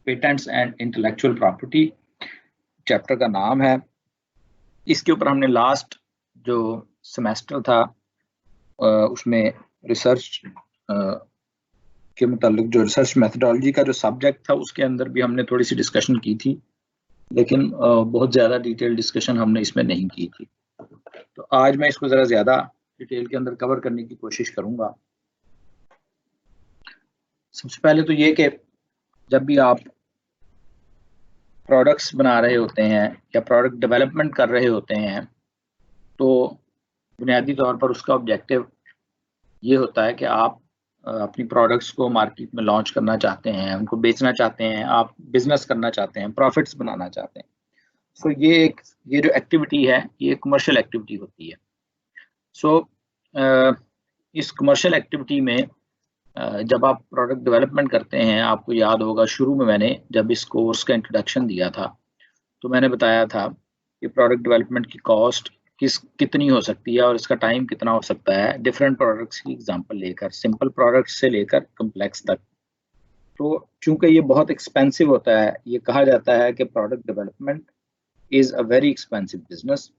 Patents and intellectual property chapter का नाम है। इसके ऊपर हमने लास्ट जो सेमेस्टर था उसमें रिसर्च के मुताल्लिक जो रिसर्च मेथडोलॉजी का जो सब्जेक्ट था उसके अंदर भी हमने थोड़ी सी डिस्कशन की थी, लेकिन बहुत ज़्यादा डिटेल डिस्कशन हमने इसमें नहीं की थी। तो आज मैं इसको ज़रा ज़्यादा डिटेल के अंदर कवर करने की कोशिश करूँगा। सबसे पहले तो ये कि जब भी आप प्रोडक्ट्स बना रहे होते हैं या प्रोडक्ट डेवलपमेंट कर रहे होते हैं तो बुनियादी तौर पर उसका ऑब्जेक्टिव ये होता है कि आप अपनी प्रोडक्ट्स को मार्केट में लॉन्च करना चाहते हैं, उनको बेचना चाहते हैं, आप बिजनेस करना चाहते हैं, प्रॉफिट्स बनाना चाहते हैं। सो ये जो एक्टिविटी है ये कमर्शियल एक्टिविटी होती है। सो इस कमर्शियल एक्टिविटी में जब आप प्रोडक्ट डेवलपमेंट करते हैं, आपको याद होगा शुरू में मैंने जब इस कोर्स का इंट्रोडक्शन दिया था तो मैंने बताया था कि प्रोडक्ट डेवलपमेंट की कॉस्ट कितनी हो सकती है और इसका टाइम कितना हो सकता है, डिफरेंट प्रोडक्ट्स की एग्जांपल लेकर, सिंपल प्रोडक्ट्स से लेकर कम्प्लेक्स तक। तो चूंकि ये बहुत एक्सपेंसिव होता है, ये कहा जाता है कि product development is a very expensive business.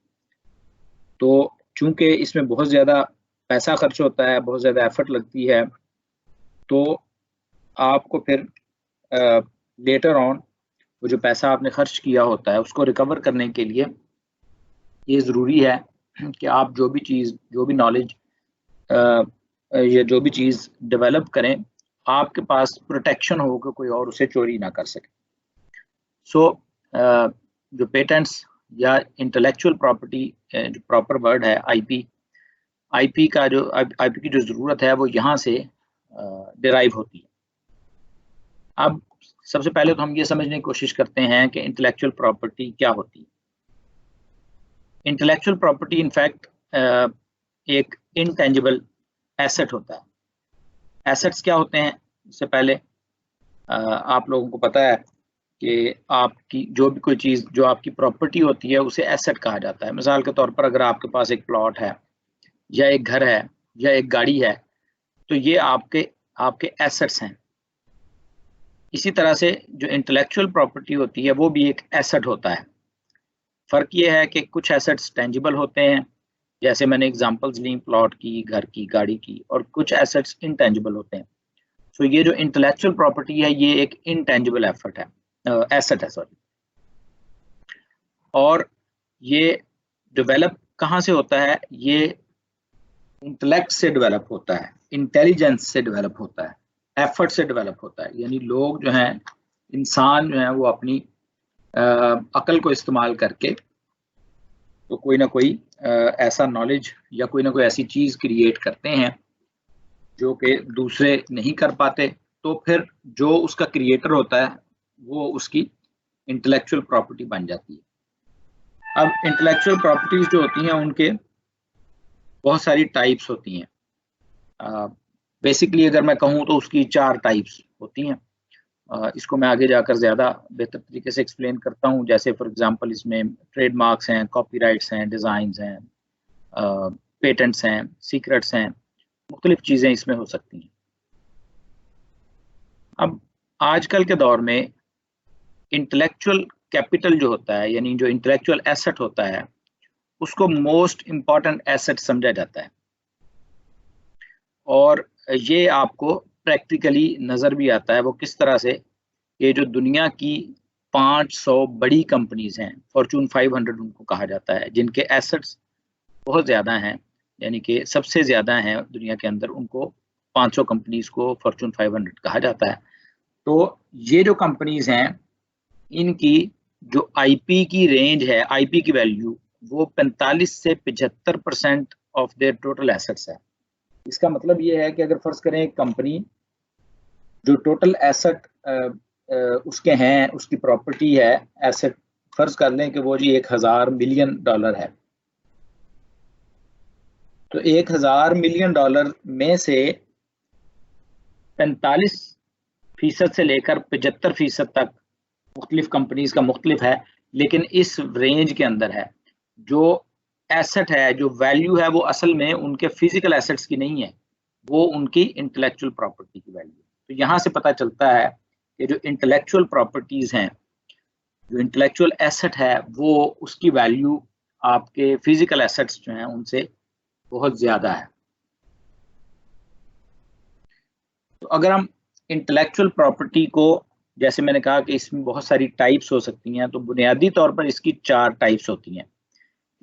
तो चूंकि इसमें बहुत ज़्यादा पैसा खर्च होता है, बहुत ज़्यादा एफर्ट लगती है, तो आपको फिर लेटर ऑन वो जो पैसा आपने खर्च किया होता है उसको रिकवर करने के लिए ये ज़रूरी है कि आप जो भी चीज़, जो भी नॉलेज या जो भी चीज़ डेवलप करें, आपके पास प्रोटेक्शन हो कि कोई और उसे चोरी ना कर सके। सो जो पेटेंट्स या इंटेलेक्चुअल प्रॉपर्टी जो प्रॉपर वर्ड है आईपी का जो आईपी की जो ज़रूरत है वो यहाँ से डिराइव होती है। अब सबसे पहले तो हम ये समझने की कोशिश करते हैं कि इंटेलेक्चुअल प्रॉपर्टी क्या होती है। इंटेलेक्चुअल प्रॉपर्टी इनफैक्ट एक इनटेंजिबल एसेट होता है। एसेट्स क्या होते हैं, इससे पहले आप लोगों को पता है कि आपकी जो भी कोई चीज़ जो आपकी प्रॉपर्टी होती है उसे एसेट कहा जाता है। मिसाल के तौर पर अगर आपके पास एक प्लॉट है या एक घर है या एक गाड़ी है तो ये आपके एसेट्स हैं। इसी तरह से जो इंटेलेक्चुअल प्रॉपर्टी होती है वो भी एक एसेट होता है। फ़र्क ये है कि कुछ एसेट्स टेंजिबल होते हैं, जैसे मैंने एग्जांपल्स ली प्लॉट की, घर की, गाड़ी की, और कुछ एसेट्स इनटेंजिबल होते हैं। सो ये जो इंटेलेक्चुअल प्रॉपर्टी है ये एक इनटेंजिबल एसेट है सॉरी। और ये डेवलप कहाँ से होता है? ये इंटेलेक्ट से डेवलप होता है, इंटेलिजेंस से डेवलप होता है, एफर्ट से डेवलप होता है। यानी लोग जो हैं, इंसान जो हैं, वो अपनी अकल को इस्तेमाल करके तो कोई ना कोई ऐसा नॉलेज या कोई ना कोई ऐसी चीज़ क्रिएट करते हैं जो कि दूसरे नहीं कर पाते, तो फिर जो उसका क्रिएटर होता है वो उसकी इंटेलेक्चुअल प्रॉपर्टी बन जाती है। अब इंटेलेक्चुअल प्रॉपर्टीज जो होती हैं उनके बहुत सारी टाइप्स होती हैं। बेसिकली अगर मैं कहूँ तो उसकी 4 टाइप्स होती हैं। इसको मैं आगे जाकर ज़्यादा बेहतर तरीके से एक्सप्लेन करता हूँ। जैसे फॉर एग्जांपल इसमें ट्रेडमार्क्स हैं, कॉपीराइट्स हैं, डिज़ाइंस हैं, पेटेंट्स हैं, सीक्रेट्स हैं, मुख्तलिफ चीज़ें इसमें हो सकती हैं। अब आजकल के दौर में इंटेलेक्चुअल कैपिटल जो होता है, यानी जो इंटेलेक्चुअल एसेट होता है, उसको मोस्ट इम्पॉर्टेंट एसेट समझा जाता है। और ये आपको प्रैक्टिकली नज़र भी आता है। वो किस तरह से? ये जो दुनिया की 500 बड़ी कंपनीज हैं, फॉर्चून 500 उनको कहा जाता है, जिनके एसेट्स बहुत ज़्यादा हैं, यानी कि सबसे ज़्यादा हैं दुनिया के अंदर, उनको 500 कंपनीज को फॉर्चून 500 कहा जाता है। तो ये जो कंपनीज हैं, इनकी जो आईपी की रेंज है, आईपी की वैल्यू, वो 45 से 75% ऑफ देयर टोटल एसेट्स है। इसका मतलब ये है कि अगर फर्ज करें एक कंपनी जो टोटल एसेट उसके हैं, उसकी प्रॉपर्टी है, एसेट फर्ज कर लें कि वो जी $1000 मिलियन है, तो $1000 मिलियन में से 45% से लेकर 75% तक मुख्तलिफ कंपनीज का मुख्तलिफ है, लेकिन इस रेंज के अंदर है। जो एसेट है, जो वैल्यू है, वो असल में उनके फिजिकल एसेट्स की नहीं है, वो उनकी इंटेलेक्चुअल प्रॉपर्टी की वैल्यू है। तो यहाँ से पता चलता है कि जो इंटेलेक्चुअल प्रॉपर्टीज हैं, जो इंटेलेक्चुअल एसेट है, वो उसकी वैल्यू आपके फिजिकल एसेट्स जो हैं उनसे बहुत ज्यादा है। तो अगर हम इंटेलेक्चुअल प्रॉपर्टी को, जैसे मैंने कहा कि इसमें बहुत सारी टाइप्स हो सकती हैं, तो बुनियादी तौर पर इसकी 4 टाइप्स होती हैं।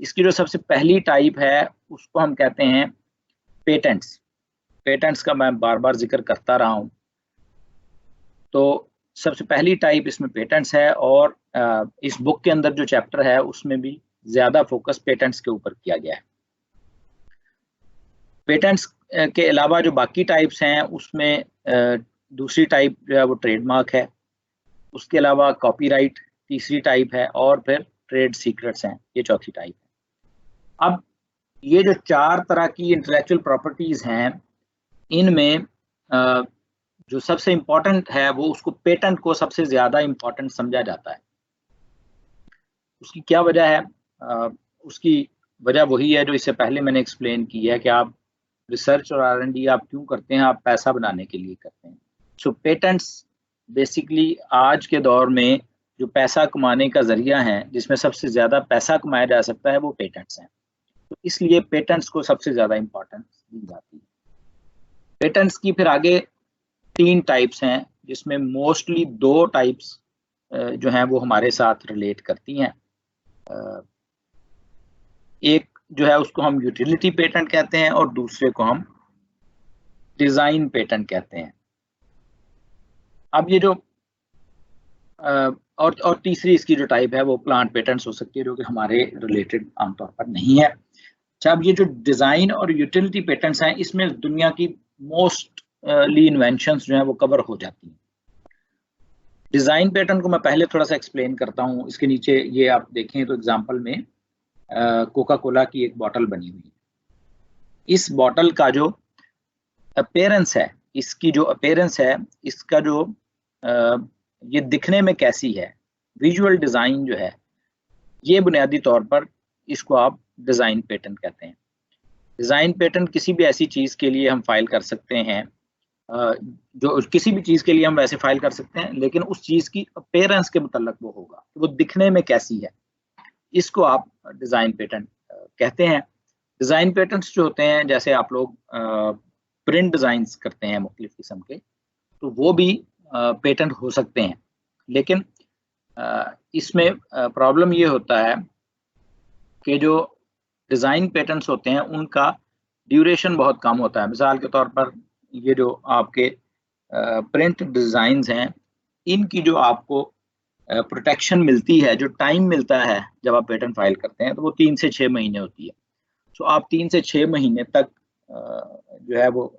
इसकी जो सबसे पहली टाइप है उसको हम कहते हैं पेटेंट्स। पेटेंट्स का मैं बार बार जिक्र करता रहा हूँ। तो सबसे पहली टाइप इसमें पेटेंट्स है, और इस बुक के अंदर जो चैप्टर है उसमें भी ज्यादा फोकस पेटेंट्स के ऊपर किया गया है। पेटेंट्स के अलावा जो बाकी टाइप्स हैं उसमें दूसरी टाइप जो है वो ट्रेडमार्क है, उसके अलावा कॉपीराइट तीसरी टाइप है, और फिर ट्रेड सीक्रेट्स हैं, ये चौथी टाइप है। अब ये जो 4 तरह की इंटेलेक्चुअल प्रॉपर्टीज हैं, इनमें जो सबसे इम्पोर्टेंट है वो, उसको पेटेंट को सबसे ज्यादा इम्पोर्टेंट समझा जाता है। उसकी क्या वजह है? उसकी वजह वही है जो इससे पहले मैंने एक्सप्लेन की है कि आप रिसर्च और R&D आप क्यों करते हैं? आप पैसा बनाने के लिए करते हैं। सो पेटेंट्स बेसिकली आज के दौर में जो पैसा कमाने का जरिया है, जिसमें सबसे ज्यादा पैसा कमाया जा सकता है, वो पेटेंट्स हैं। तो इसलिए पेटेंट्स को सबसे ज्यादा इम्पोर्टेंस दी जाती है। पेटेंट्स की फिर आगे 3 टाइप्स हैं, जिसमें मोस्टली 2 टाइप्स जो हैं वो हमारे साथ रिलेट करती हैं। एक जो है उसको हम यूटिलिटी पेटेंट कहते हैं, और दूसरे को हम डिजाइन पेटेंट कहते हैं। अब ये जो और तीसरी इसकी जो टाइप है वो प्लांट पेटेंट्स हो सकती है, जो कि हमारे रिलेटेड आमतौर पर नहीं है। अच्छा, अब ये जो डिजाइन और यूटिलिटी पेटेंट्स हैं, इसमें दुनिया की मोस्टली इन्वेंशंस जो हैं वो कवर हो जाती हैं। डिजाइन पेटेंट को मैं पहले थोड़ा सा एक्सप्लेन करता हूँ। इसके नीचे ये आप देखें तो एग्जांपल में कोका कोला की एक बॉटल बनी हुई है। इस बॉटल का जो अपीयरेंस है, इसकी जो अपीयरेंस है, इसका जो ये दिखने में कैसी है, विजुअल डिजाइन जो है, ये बुनियादी तौर पर इसको आप डिजाइन पेटेंट कहते हैं। डिजाइन पेटेंट किसी भी ऐसी चीज के लिए हम फाइल कर सकते हैं, जो किसी भी चीज के लिए हम वैसे फाइल कर सकते हैं, लेकिन उस चीज की अपीयरेंस के मुतल्लिक वो होगा, वो दिखने में कैसी है, इसको आप डिजाइन पेटेंट कहते हैं। डिजाइन पेटेंट्स जो होते हैं, जैसे आप लोग प्रिंट डिजाइंस करते हैं मुख्तलिफ किस्म के, तो वो भी पेटेंट हो सकते हैं। लेकिन इसमें प्रॉब्लम ये होता है कि जो डिजाइन पेटेंट्स होते हैं उनका ड्यूरेशन बहुत कम होता है। मिसाल के तौर पर ये जो आपके प्रिंट डिजाइंस हैं, इनकी जो आपको प्रोटेक्शन मिलती है, जो टाइम मिलता है जब आप पेटेंट फाइल करते हैं, तो वो 3 से 6 महीने होती है। तो आप 3 से 6 महीने तक जो है वो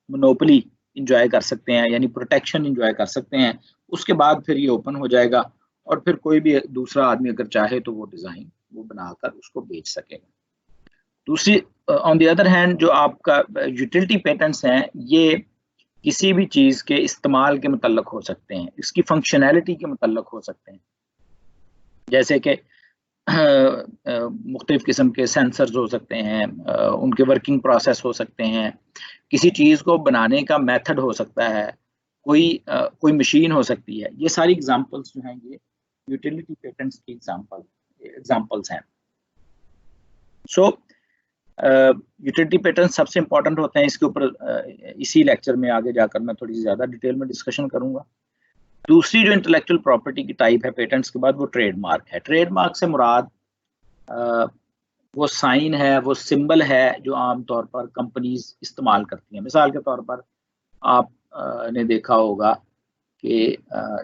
मोनोपोली इंजॉय कर सकते हैं, यानी प्रोटेक्शन इंजॉय कर सकते हैं। उसके बाद फिर ये ओपन हो जाएगा, और फिर कोई भी दूसरा आदमी अगर चाहे तो वो डिजाइन वो बनाकर उसको बेच सकेगा। दूसरी ऑन द अदर हैंड, जो आपका यूटिलिटी पेटेंट्स हैं, ये किसी भी चीज के इस्तेमाल के मुतल्लक हो सकते हैं, इसकी फंक्शनैलिटी के मुतल्लक हो सकते हैं। जैसे कि मुख्तलिफ किस्म के सेंसर्स हो सकते हैं, उनके वर्किंग प्रोसेस हो सकते हैं, किसी चीज़ को बनाने का मेथड हो सकता है, कोई मशीन हो सकती है। ये सारी एग्जांपल्स जो हैं ये यूटिलिटी पेटेंट्स की एग्जांपल्स हैं। सो यूटिलिटी पेटेंट्स सबसे इंपॉर्टेंट होते हैं। इसके ऊपर इसी लेक्चर में आगे जाकर मैं थोड़ी ज़्यादा डिटेल में डिस्कशन करूँगा। दूसरी जो इंटेलेक्चुअल प्रॉपर्टी की टाइप है पेटेंट्स के बाद, वो ट्रेडमार्क है। ट्रेडमार्क से मुराद वो साइन है, वो सिंबल है जो आमतौर पर कंपनीज इस्तेमाल करती हैं। मिसाल के तौर पर आप ने देखा होगा कि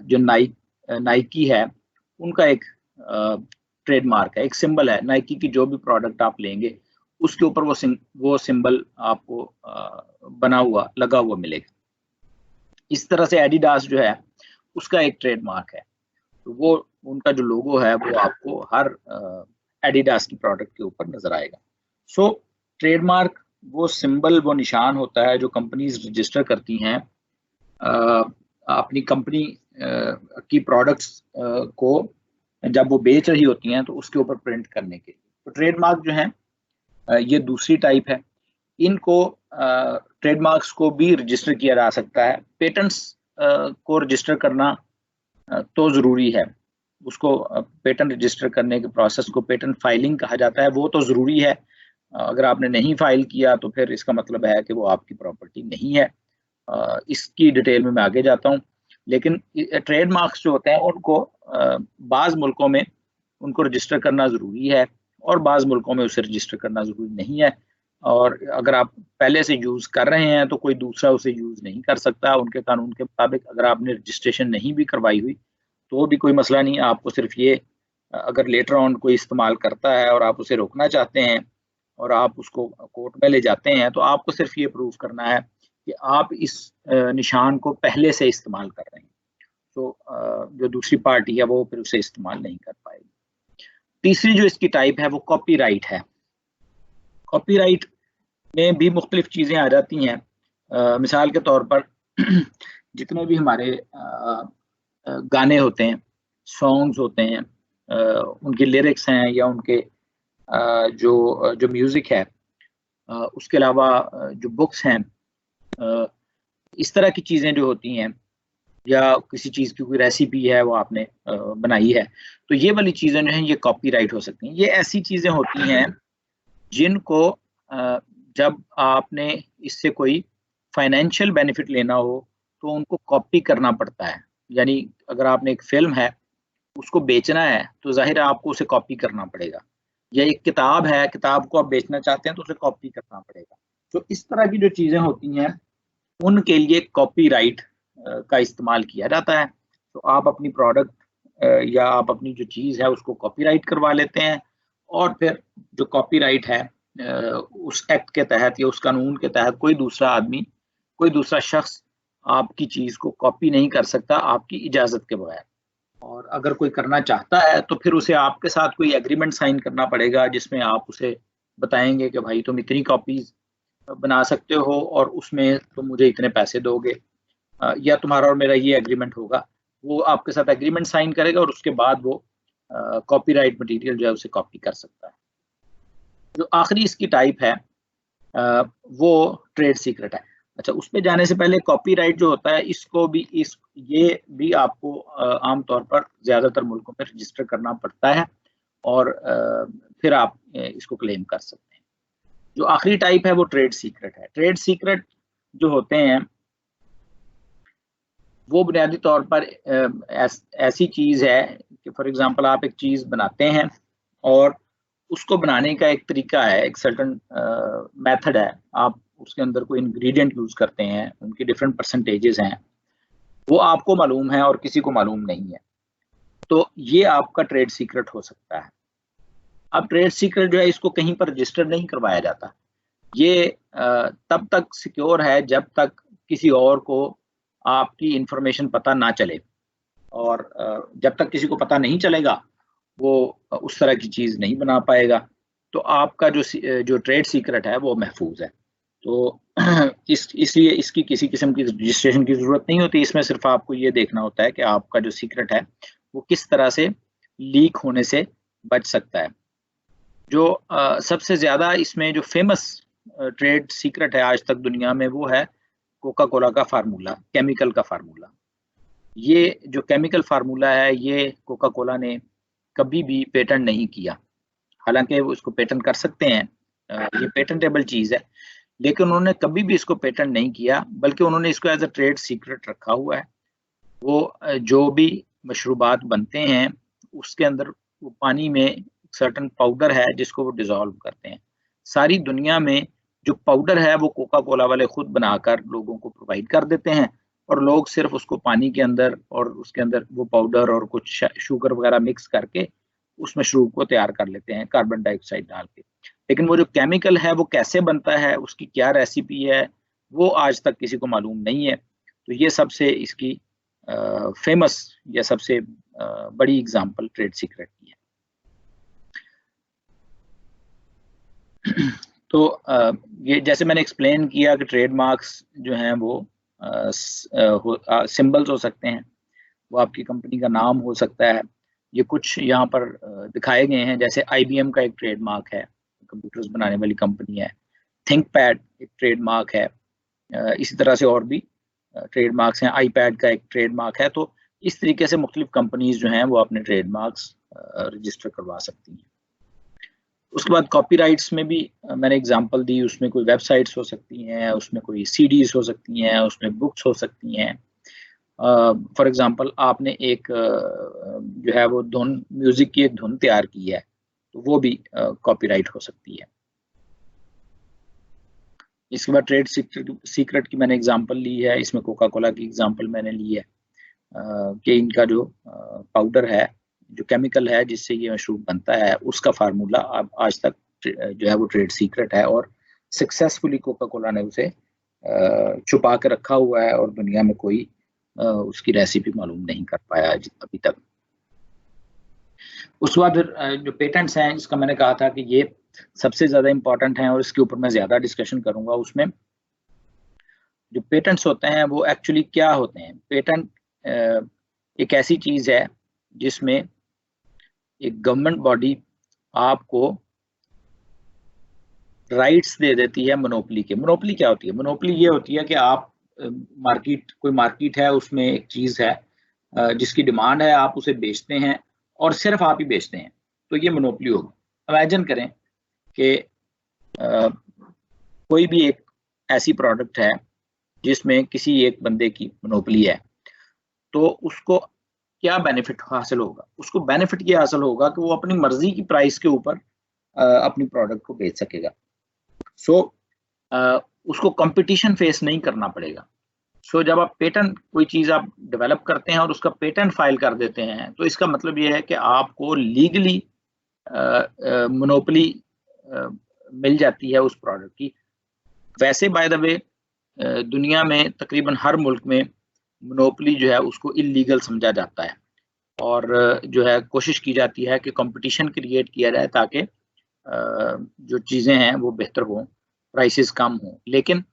जो नाइकी है, उनका एक ट्रेडमार्क है, एक सिंबल है। नाइकी की जो भी प्रोडक्ट आप लेंगे उसके ऊपर वो सिंबल आपको बना हुआ लगा हुआ मिलेगा। इस तरह से एडिडास जो है उसका एक ट्रेडमार्क है, तो वो उनका जो लोगो है वो आपको हर एडिडास की प्रोडक्ट के ऊपर नजर आएगा। सो ट्रेडमार्क वो सिंबल, वो निशान होता है जो कंपनीज रजिस्टर करती हैं अपनी कंपनी की प्रोडक्ट्स को जब वो बेच रही होती हैं तो उसके ऊपर प्रिंट करने के लिए। तो ट्रेडमार्क जो है ये दूसरी टाइप है। इनको ट्रेडमार्क्स को भी रजिस्टर किया जा सकता है। पेटेंट्स को रजिस्टर करना तो ज़रूरी है, उसको पेटेंट रजिस्टर करने के प्रोसेस को पेटेंट फाइलिंग कहा जाता है, वो तो ज़रूरी है। अगर आपने नहीं फाइल किया तो फिर इसका मतलब है कि वो आपकी प्रॉपर्टी नहीं है। इसकी डिटेल में मैं आगे जाता हूँ, लेकिन ट्रेडमार्क्स जो होते हैं उनको बाज़ मुल्कों में उनको रजिस्टर करना ज़रूरी है और बाज़ मुल्कों में उसे रजिस्टर करना ज़रूरी नहीं है। और अगर आप पहले से यूज़ कर रहे हैं तो कोई दूसरा उसे यूज़ नहीं कर सकता। उनके कानून के मुताबिक अगर आपने रजिस्ट्रेशन नहीं भी करवाई हुई तो भी कोई मसला नहीं। आपको सिर्फ ये अगर लेटर ऑन कोई इस्तेमाल करता है और आप उसे रोकना चाहते हैं और आप उसको कोर्ट में ले जाते हैं, तो आपको सिर्फ ये प्रूव करना है कि आप इस निशान को पहले से इस्तेमाल कर रहे हैं। तो जो दूसरी पार्टी है वो फिर उसे इस्तेमाल नहीं कर पाएगी। तीसरी जो इसकी टाइप है वो कॉपीराइट है। कॉपीराइट में भी मुख्तलिफ चीज़ें आ जाती हैं। मिसाल के तौर पर जितने भी हमारे गाने होते हैं, सॉन्ग्स होते हैं, उनके लिरिक्स हैं या उनके जो म्यूज़िक है, उसके अलावा जो बुक्स हैं, इस तरह की चीज़ें जो होती हैं, या किसी चीज़ की कोई रेसिपी है वो आपने बनाई है, तो ये वाली चीज़ें जो हैं ये कॉपीराइट हो सकती हैं। ये ऐसी चीज़ें होती हैं जिनको जब आपने इससे कोई फाइनेंशियल बेनिफिट लेना हो तो उनको कॉपी करना पड़ता है। यानी अगर आपने एक फ़िल्म है उसको बेचना है तो ज़ाहिर है आपको उसे कॉपी करना पड़ेगा, या एक किताब है, किताब को आप बेचना चाहते हैं तो उसे कॉपी करना पड़ेगा। तो इस तरह की जो चीज़ें होती हैं उनके लिए कॉपीराइट का इस्तेमाल किया जाता है। तो आप अपनी प्रोडक्ट या आप अपनी जो चीज़ है उसको कॉपीराइट करवा लेते हैं और फिर जो कॉपीराइट है उस एक्ट के तहत या उस कानून के तहत कोई दूसरा आदमी, कोई दूसरा शख्स आपकी चीज़ को कॉपी नहीं कर सकता आपकी इजाज़त के बगैर। और अगर कोई करना चाहता है तो फिर उसे आपके साथ कोई एग्रीमेंट साइन करना पड़ेगा जिसमें आप उसे बताएँगे कि भाई तुम इतनी कॉपीज़ बना सकते हो और उसमें तुम मुझे इतने पैसे दोगे, या तुम्हारा और मेरा ये एग्रीमेंट होगा। वो आपके साथ एग्रीमेंट साइन करेगा और उसके बाद वो कॉपीराइट मटेरियल जो है उसे कॉपी कर सकता है। जो आखिरी इसकी टाइप है वो ट्रेड सीक्रेट है। अच्छा, उस पे जाने से पहले कॉपीराइट जो होता है इसको भी ये भी आपको आम तौर पर ज़्यादातर मुल्कों में रजिस्टर करना पड़ता है और फिर आप इसको क्लेम कर सकते हैं। जो आखिरी टाइप है वो ट्रेड सीक्रेट है। ट्रेड सीक्रेट जो होते हैं वो बुनियादी तौर पर ऐसी चीज़ है कि फॉर एग्जांपल आप एक चीज़ बनाते हैं और उसको बनाने का एक तरीका है, एक सर्टेन मेथड है। आप उसके अंदर कोई इंग्रेडिएंट यूज़ करते हैं, उनकी डिफरेंट परसेंटेजेस हैं, वो आपको मालूम है और किसी को मालूम नहीं है। तो ये आपका ट्रेड सीक्रेट हो सकता है। अब ट्रेड सीक्रेट जो है इसको कहीं पर रजिस्टर नहीं करवाया जाता। ये तब तक सिक्योर है जब तक किसी और को आपकी इंफॉर्मेशन पता ना चले, और जब तक किसी को पता नहीं चलेगा वो उस तरह की चीज़ नहीं बना पाएगा। तो आपका जो ट्रेड सीक्रेट है वो महफूज है। तो इसलिए इसकी किसी किस्म की रजिस्ट्रेशन की ज़रूरत नहीं होती। इसमें सिर्फ आपको ये देखना होता है कि आपका जो सीक्रेट है वो किस तरह से लीक होने से बच सकता है। जो सबसे ज़्यादा इसमें जो फेमस ट्रेड सीक्रेट है आज तक दुनिया में वो है कोका कोला का फार्मूला, केमिकल का फार्मूला। ये जो केमिकल फार्मूला है ये कोका कोला ने कभी भी पेटेंट नहीं किया। हालांकि वो इसको पेटेंट कर सकते हैं, ये पेटेंटेबल चीज़ है, लेकिन उन्होंने कभी भी इसको पेटेंट नहीं किया, बल्कि उन्होंने इसको एज अ ट्रेड सीक्रेट रखा हुआ है। वो जो भी मशरूबात बनते हैं उसके अंदर वो पानी में सर्टेन पाउडर है जिसको वो डिज़ोल्व करते हैं। सारी दुनिया में जो पाउडर है वो कोका कोला वाले खुद बनाकर लोगों को प्रोवाइड कर देते हैं और लोग सिर्फ उसको पानी के अंदर और उसके अंदर वो पाउडर और कुछ शुगर वगैरह मिक्स करके उस मशरूब को तैयार कर लेते हैं कार्बन डाइऑक्साइड डाल के। लेकिन वो जो केमिकल है वो कैसे बनता है, उसकी क्या रेसिपी है, वो आज तक किसी को मालूम नहीं है। तो ये सबसे इसकी फेमस या सबसे बड़ी एग्जांपल ट्रेड सीक्रेट की है। तो ये जैसे मैंने एक्सप्लेन किया कि ट्रेडमार्क्स जो हैं वो सिंबल्स हो सकते हैं, वो आपकी कंपनी का नाम हो सकता है। ये कुछ यहाँ पर दिखाए गए हैं, जैसे IBM का एक ट्रेडमार्क है, कंप्यूटर्स बनाने वाली कंपनी है। थिंकपैड एक ट्रेडमार्क है। इसी तरह से और भी ट्रेडमार्क्स हैं, आईपैड का एक ट्रेडमार्क है। तो इस तरीके से मुख्तलिफ कंपनीज जो हैं वो अपने ट्रेडमार्क्स रजिस्टर करवा सकती हैं। उसके बाद कॉपीराइट्स में भी मैंने एग्जांपल दी, उसमें कोई वेबसाइट्स हो सकती हैं, उसमें कोई सीडीज हो सकती हैं, उसमें बुक्स हो सकती हैं। फॉर एग्जांपल आपने एक जो है वो धुन, म्यूजिक की एक धुन तैयार की है, तो वो भी कॉपीराइट हो सकती है। इसके बाद ट्रेड सीक्रेट की मैंने एग्जांपल ली है, इसमें कोका कोला की एग्जांपल मैंने ली है कि इनका जो पाउडर है, जो केमिकल है जिससे ये मशरूब बनता है, उसका फार्मूला अब आज तक जो है वो ट्रेड सीक्रेट है, और सक्सेसफुली कोका कोला ने उसे छुपा के रखा हुआ है, और दुनिया में कोई उसकी रेसिपी मालूम नहीं कर पाया अभी तक। उसके बाद जो पेटेंट्स हैं, जिसका मैंने कहा था कि ये सबसे ज्यादा इंपॉर्टेंट हैं और इसके ऊपर मैं ज्यादा डिस्कशन करूंगा। उसमें जो पेटेंट्स होते हैं वो एक्चुअली क्या होते हैं। पेटेंट एक ऐसी चीज है जिसमें एक गवर्नमेंट बॉडी आपको राइट्स दे देती है मोनोपोली के। मोनोपोली क्या होती है? मोनोपोली ये होती है कि आप कोई मार्केट है, उसमें एक चीज है जिसकी डिमांड है, आप उसे बेचते हैं और सिर्फ आप ही बेचते हैं, तो ये मोनोपोली होगी। इमेजिन करें कि कोई भी एक ऐसी प्रोडक्ट है जिसमें किसी एक बंदे की मोनोपोली है, तो उसको क्या बेनिफिट हासिल होगा? उसको बेनिफिट ये हासिल होगा कि वो अपनी मर्जी की प्राइस के ऊपर अपनी प्रोडक्ट को बेच सकेगा। उसको कंपटीशन फेस नहीं करना पड़ेगा। जब आप पेटेंट, कोई चीज आप डेवलप करते हैं और उसका पेटेंट फाइल कर देते हैं, तो इसका मतलब ये है कि आपको लीगली मोनोपोली मिल जाती है उस प्रोडक्ट की। वैसे बाय द वे दुनिया में तकरीबन हर मुल्क में मोनोपोली जो है उसको इलीगल समझा जाता है, और जो है कोशिश की जाती है कि कंपटीशन क्रिएट किया जाए ताकि जो चीज़ें हैं वो बेहतर हों, प्राइसेस कम हों। लेकिन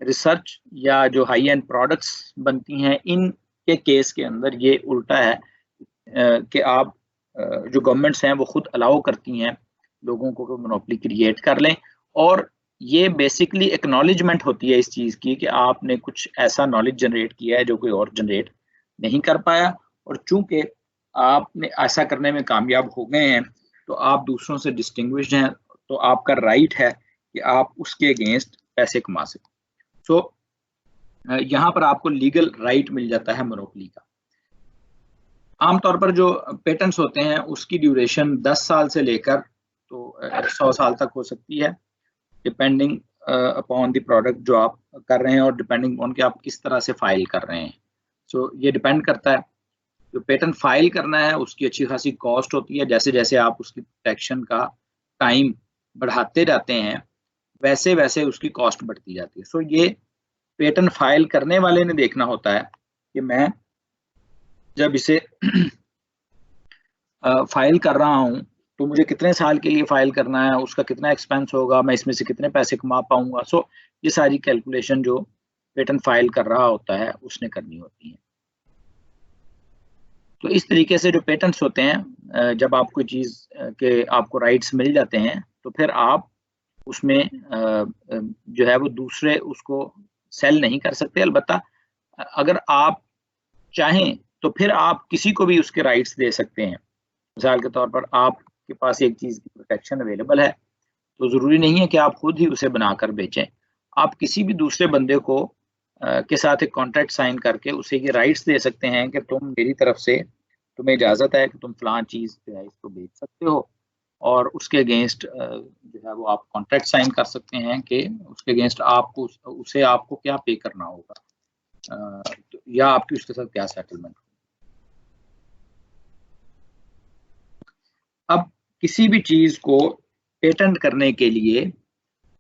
रिसर्च या जो हाई एंड प्रोडक्ट्स बनती हैं, इनके केस के अंदर ये उल्टा है कि आप जो गवर्नमेंट्स हैं वो खुद अलाउ करती हैं लोगों को मोनोपोली क्रिएट कर लें, और ये बेसिकली एक्नॉलेजमेंट होती है इस चीज़ की कि आपने कुछ ऐसा नॉलेज जनरेट किया है जो कोई और जनरेट नहीं कर पाया, और चूंकि आपने ऐसा करने में कामयाब हो गए हैं तो आप दूसरों से डिस्टिंग्विश्ड हैं, तो आपका राइट है कि आप उसके अगेंस्ट पैसे कमा सकें। यहाँ पर आपको लीगल राइट मिल जाता है मोनोपोली का। आमतौर पर जो पेटेंट्स होते हैं उसकी ड्यूरेशन 10 साल से लेकर तो 100 साल तक हो सकती है, डिपेंडिंग अपॉन द प्रोडक्ट जो आप कर रहे हैं और डिपेंडिंग ऑन कि आप किस तरह से फाइल कर रहे हैं। ये डिपेंड करता है। जो पेटेंट फाइल करना है उसकी अच्छी खासी कॉस्ट होती है। जैसे जैसे आप उसकी प्रोटेक्शन का टाइम बढ़ाते जाते हैं वैसे वैसे उसकी कॉस्ट बढ़ती जाती है। ये पेटेंट फाइल करने वाले ने देखना होता है कि मैं जब इसे फाइल कर रहा हूं तो मुझे कितने साल के लिए फाइल करना है, उसका कितना एक्सपेंस होगा, मैं इसमें से कितने पैसे कमा पाऊंगा। ये सारी कैलकुलेशन जो पेटेंट फाइल कर रहा होता है उसने करनी होती है। तो इस तरीके से जो पेटेंट्स होते हैं, जब आप कोई चीज़ के आपको राइट्स मिल जाते हैं तो फिर आप उसमें जो है वो दूसरे उसको सेल नहीं कर सकते। अलबत्ता अगर आप चाहें तो फिर आप किसी को भी उसके राइट्स दे सकते हैं। मिसाल के तौर पर आपके पास एक चीज़ की प्रोटेक्शन अवेलेबल है, तो ज़रूरी नहीं है कि आप खुद ही उसे बनाकर बेचें। आप किसी भी दूसरे बंदे को के साथ एक कॉन्ट्रैक्ट साइन करके उसे ये राइट्स दे सकते हैं कि तुम मेरी तरफ से, तुम्हें इजाज़त है कि तुम फलां चीज़ जो है इसको बेच सकते हो, और उसके अगेंस्ट जो है वो आप कॉन्ट्रैक्ट साइन कर सकते हैं कि उसके अगेंस्ट आपको उसे आपको क्या पे करना होगा, या आपकी उसके साथ क्या सेटलमेंट। अब किसी भी चीज़ को पेटेंट करने के लिए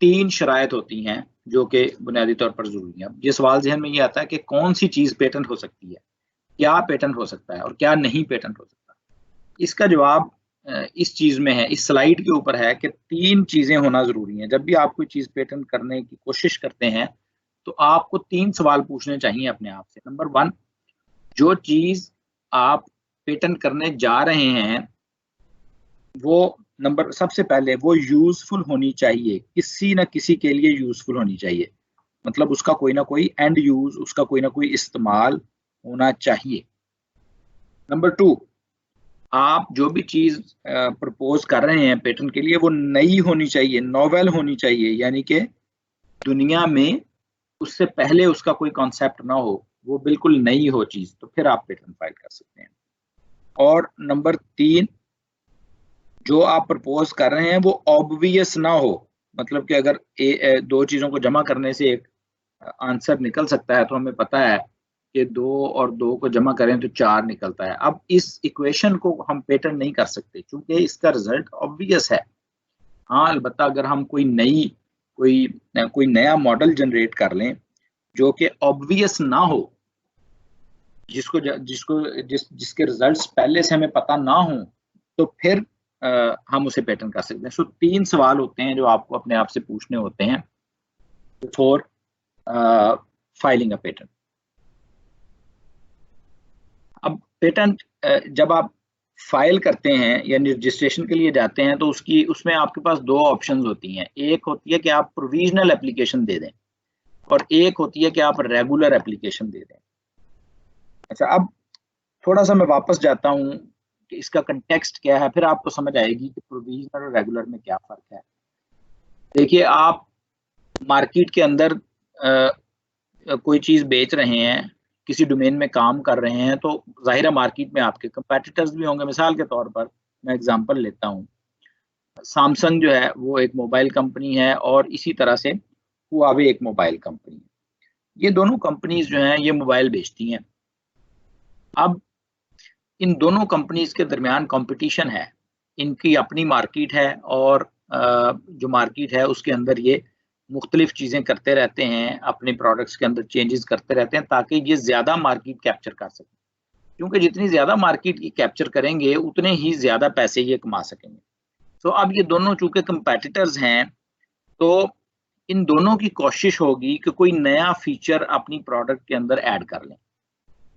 3 शराइत होती हैं जो कि बुनियादी तौर पर ज़रूरी है। ये सवाल ज़हन में ये आता है कि कौन सी चीज़ पेटेंट हो सकती है, क्या पेटेंट हो सकता है और क्या नहीं पेटेंट हो सकता। इसका जवाब इस चीज़ में है, इस स्लाइड के ऊपर है कि 3 चीज़ें होना ज़रूरी हैं। जब भी आप कोई चीज़ पेटेंट करने की कोशिश करते हैं तो आपको 3 सवाल पूछने चाहिए अपने आप से। नंबर 1, जो चीज़ आप पेटेंट करने जा रहे हैं वो सबसे पहले वो यूजफुल होनी चाहिए, किसी न किसी के लिए यूजफुल होनी चाहिए। मतलब उसका कोई ना कोई एंड यूज, उसका कोई ना कोई इस्तेमाल होना चाहिए। नंबर 2, आप जो भी चीज प्रपोज कर रहे हैं पेटेंट के लिए वो नई होनी चाहिए, नोवेल होनी चाहिए, यानी कि दुनिया में उससे पहले उसका कोई कॉन्सेप्ट ना हो, वो बिल्कुल नई हो चीज, तो फिर आप पेटेंट फाइल कर सकते हैं। और नंबर 3, जो आप प्रपोज कर रहे हैं वो ऑब्वियस ना हो, मतलब कि अगर दो चीजों को जमा करने से एक आंसर निकल सकता है, तो हमें पता है कि 2 और 2 को जमा करें तो 4 निकलता है। अब इस इक्वेशन को हम पेटेंट नहीं कर सकते क्योंकि इसका रिजल्ट ऑब्वियस है। हाँ, अलबत्ता अगर हम कोई नया मॉडल जनरेट कर लें जो कि ऑब्वियस ना हो, जिसके रिजल्ट्स पहले से हमें पता ना हो, तो फिर हम उसे पेटेंट कर सकते हैं। सो 3 सवाल होते हैं जो आपको अपने आप से पूछने होते हैं बिफोर फाइलिंग अ पेटेंट। अब पेटेंट जब आप फाइल करते हैं या रजिस्ट्रेशन के लिए जाते हैं तो उसमें आपके पास 2 ऑप्शंस होती हैं। एक होती है कि आप प्रोविजनल एप्लीकेशन दे दें और एक होती है कि आप रेगुलर एप्लीकेशन दे दें। अच्छा, अब थोड़ा-सा मैं वापस जाता हूँ कि इसका कंटेक्स्ट क्या है, फिर आपको समझ आएगी कि प्रोविजनल और रेगुलर में क्या फ़र्क है। देखिए, आप मार्केट के अंदर कोई चीज़ बेच रहे हैं, किसी डोमेन में काम कर रहे हैं, तो ज़ाहिर है मार्केट में आपके कंपैटिटर्स भी होंगे। मिसाल के तौर पर मैं एग्ज़ाम्पल लेता हूँ, सैमसंग जो है वो एक मोबाइल कंपनी है और इसी तरह से हुआवे एक मोबाइल कंपनी है। ये दोनों कंपनीज़ जो हैं ये मोबाइल बेचती हैं। अब इन दोनों कंपनीज़ के दरमियान कॉम्पिटिशन है। इनकी अपनी मार्केट है और जो मार्केट है उसके अंदर ये मुख्तलिफ चीज़ें करते रहते हैं, अपने प्रोडक्ट्स के अंदर चेंजेस करते रहते हैं ताकि ये ज़्यादा मार्केट कैप्चर कर सकें। क्योंकि जितनी ज़्यादा मार्केट की कैप्चर करेंगे, उतने ही ज़्यादा पैसे ये कमा सकेंगे। तो अब ये दोनों चूँकि कंपैटिटर्स हैं, तो इन दोनों की कोशिश होगी कि कोई नया फीचर अपनी प्रोडक्ट के अंदर ऐड कर लें।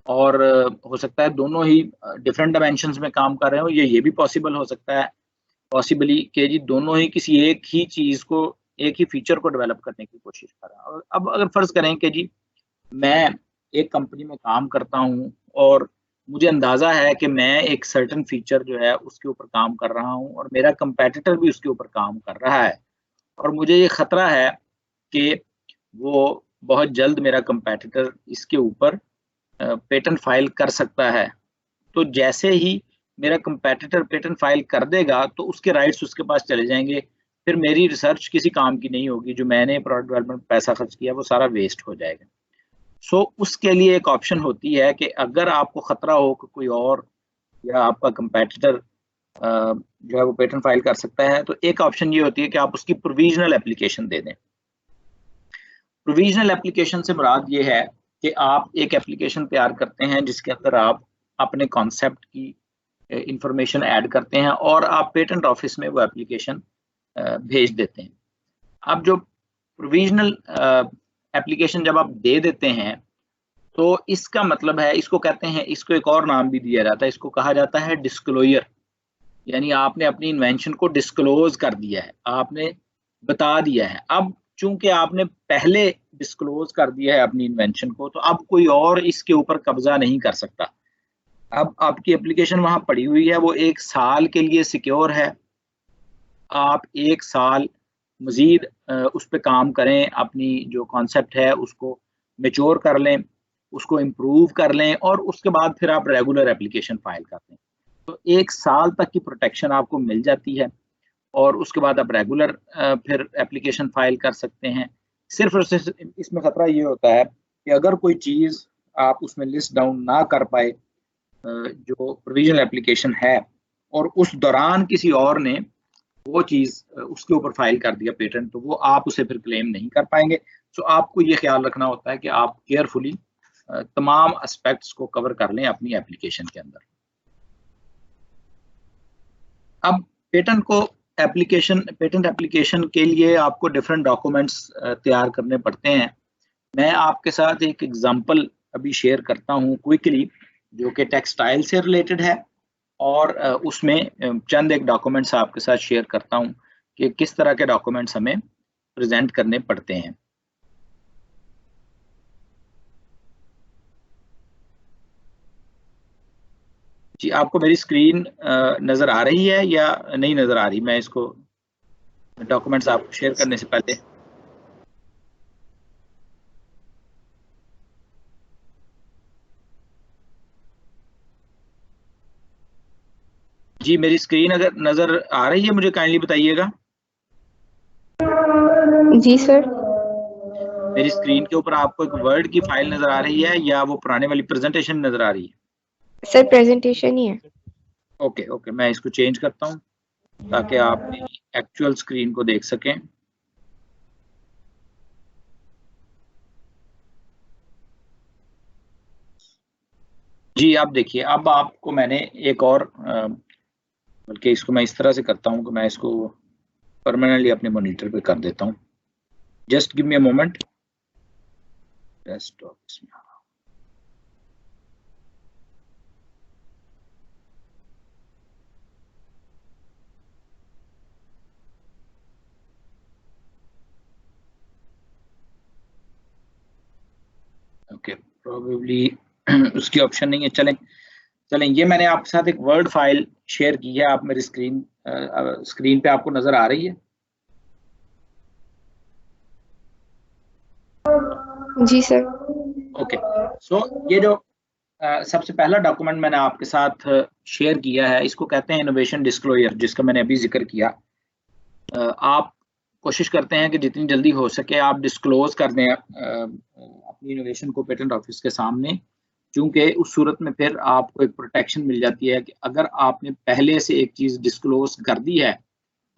और हो सकता है दोनों ही डिफरेंट डायमेंशंस में काम कर रहे हों, ये भी पॉसिबल हो सकता है पॉसिबली कि जी दोनों ही किसी एक ही चीज़ को, एक ही फीचर को डेवलप करने की कोशिश कर रहा है। और अब अगर फ़र्ज़ करें कि जी मैं एक कंपनी में काम करता हूँ और मुझे अंदाज़ा है कि मैं एक सर्टेन फीचर जो है उसके ऊपर काम कर रहा हूँ और मेरा कंपैटिटर भी उसके ऊपर काम कर रहा है और मुझे ये खतरा है कि वो बहुत जल्द मेरा कंपैटिटर इसके ऊपर पेटेंट फाइल कर सकता है। तो जैसे ही मेरा कंपैटिटर पेटेंट फाइल कर देगा तो उसके राइट्स उसके पास चले जाएँगे। फिर मेरी रिसर्च किसी काम की नहीं होगी, जो मैंने प्रोडक्ट डेवलपमेंट में पैसा खर्च किया वो सारा वेस्ट हो जाएगा। सो उसके लिए एक ऑप्शन होती है कि अगर आपको खतरा हो कि कोई और या आपका कंपैटिटर जो है वो पेटेंट फाइल कर सकता है, तो एक ऑप्शन ये होती है कि आप उसकी प्रोविजनल एप्लीकेशन दे दें। प्रोविजनल एप्लीकेशन से मुराद ये है कि आप एक एप्लीकेशन तैयार करते हैं जिसके अंदर आप अपने कॉन्सेप्ट की इंफॉर्मेशन ऐड करते हैं और आप पेटेंट ऑफिस में वो एप्लीकेशन भेज देते हैं। अब जो प्रोविजनल एप्लीकेशन जब आप दे देते हैं, तो इसका मतलब है, इसको कहते हैं, इसको एक और नाम भी दिया जाता है, इसको कहा जाता है डिस्क्लोजर। यानी आपने अपनी इन्वेंशन को डिस्क्लोज कर दिया है, आपने बता दिया है। अब चूंकि आपने पहले डिस्क्लोज कर दिया है अपनी इन्वेंशन को, तो अब कोई और इसके ऊपर कब्जा नहीं कर सकता। अब आपकी एप्लीकेशन वहां पड़ी हुई है, वो 1 साल के लिए सिक्योर है। आप 1 साल मजीद उस पर काम करें, अपनी जो कॉन्सेप्ट है उसको मेच्योर कर लें, उसको इम्प्रूव कर लें और उसके बाद फिर आप रेगुलर एप्लीकेशन फाइल कर दें। तो 1 साल तक की प्रोटेक्शन आपको मिल जाती है और उसके बाद आप रेगुलर फिर एप्लीकेशन फाइल कर सकते हैं। सिर्फ और सिर्फ इसमें खतरा ये होता है कि अगर कोई चीज़ आप उसमें लिस्ट डाउन ना कर पाए जो प्रोविजनल एप्लीकेशन है और उस दौरान किसी और ने वो चीज़ उसके ऊपर फाइल कर दिया पेटेंट, तो वो आप उसे फिर क्लेम नहीं कर पाएँगे। सो आपको ये ख़्याल रखना होता है कि आप केयरफुली तमाम एस्पेक्ट्स को कवर कर लें अपनी एप्लीकेशन के अंदर। अब पेटेंट एप्लीकेशन के लिए आपको डिफरेंट डॉक्यूमेंट्स तैयार करने पड़ते हैं। मैं आपके साथ एक एग्जांपल अभी शेयर करता हूँ क्विकली, जो कि टेक्सटाइल से रिलेटेड है और उसमें चंद एक डॉक्यूमेंट्स आपके साथ शेयर करता हूँ कि किस तरह के डॉक्यूमेंट्स हमें प्रेजेंट करने पड़ते हैं। जी, आपको मेरी स्क्रीन नज़र आ रही है या नहीं नज़र आ रही? मैं इसको डॉक्यूमेंट्स आपको शेयर करने से पहले जी, मेरी स्क्रीन अगर नज़र आ रही है मुझे काइंडली बताइएगा। जी सर। मेरी स्क्रीन के ऊपर आपको एक वर्ड की फाइल नज़र आ रही है या वो पुराने वाली प्रेजेंटेशन नज़र आ रही है? सर प्रेजेंटेशन ही है। ओके, ओके, मैं इसको चेंज करता हूँ ताकि आप मेरी एक्चुअल स्क्रीन को देख सकें। जी, आप देखिए, अब आपको मैंने एक और बल्कि इसको मैं इस तरह से करता हूँ कि मैं इसको परमानेंटली अपने मॉनिटर पे कर देता हूँ। Just give me a moment. Desktop इसमें ओके, प्रोबेबली उसकी ऑप्शन नहीं है। चलें, ये मैंने आपके साथ एक वर्ड फाइल शेयर की है। आप मेरी स्क्रीन पे आपको नज़र आ रही है? जी सर। ओके, सो ये जो सबसे पहला डॉक्यूमेंट मैंने आपके साथ शेयर किया है, इसको कहते हैं इनोवेशन डिस्क्लोजर, जिसका मैंने अभी जिक्र किया। आप कोशिश करते हैं कि जितनी जल्दी हो सके आप डिस्क्लोज कर दें अपनी इनोवेशन को पेटेंट ऑफिस के सामने, क्योंकि उस सूरत में फिर आपको एक प्रोटेक्शन मिल जाती है कि अगर आपने पहले से एक चीज़ डिस्क्लोज कर दी है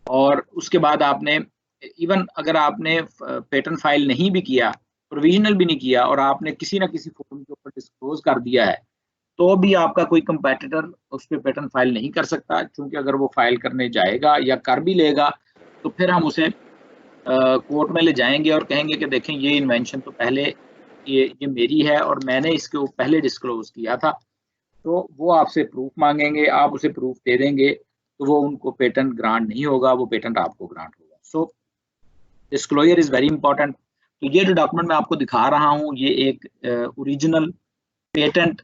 और उसके बाद आपने इवन अगर आपने पेटेंट फाइल नहीं भी किया, प्रोविजनल भी नहीं किया और आपने किसी ना किसी फोरम के ऊपर डिस्क्लोज कर दिया है, तो भी आपका कोई कंपेटिटर उस पे पेटेंट फाइल नहीं कर सकता, क्योंकि अगर वो फाइल करने जाएगा या कर भी लेगा तो फिर हम उसे कोर्ट में ले जाएंगे और कहेंगे कि देखें ये इन्वेंशन तो पहले ये मेरी है और मैंने इसको पहले डिस्क्लोज किया था। तो वो आपसे प्रूफ मांगेंगे, आप उसे प्रूफ दे देंगे तो वो उनको पेटेंट ग्रांट नहीं होगा, वो पेटेंट आपको ग्रांट होगा। सो डिस्क्लोजर इज वेरी इंपॉर्टेंट। तो ये जो डॉक्यूमेंट मैं आपको दिखा रहा हूँ ये एक ओरिजिनल पेटेंट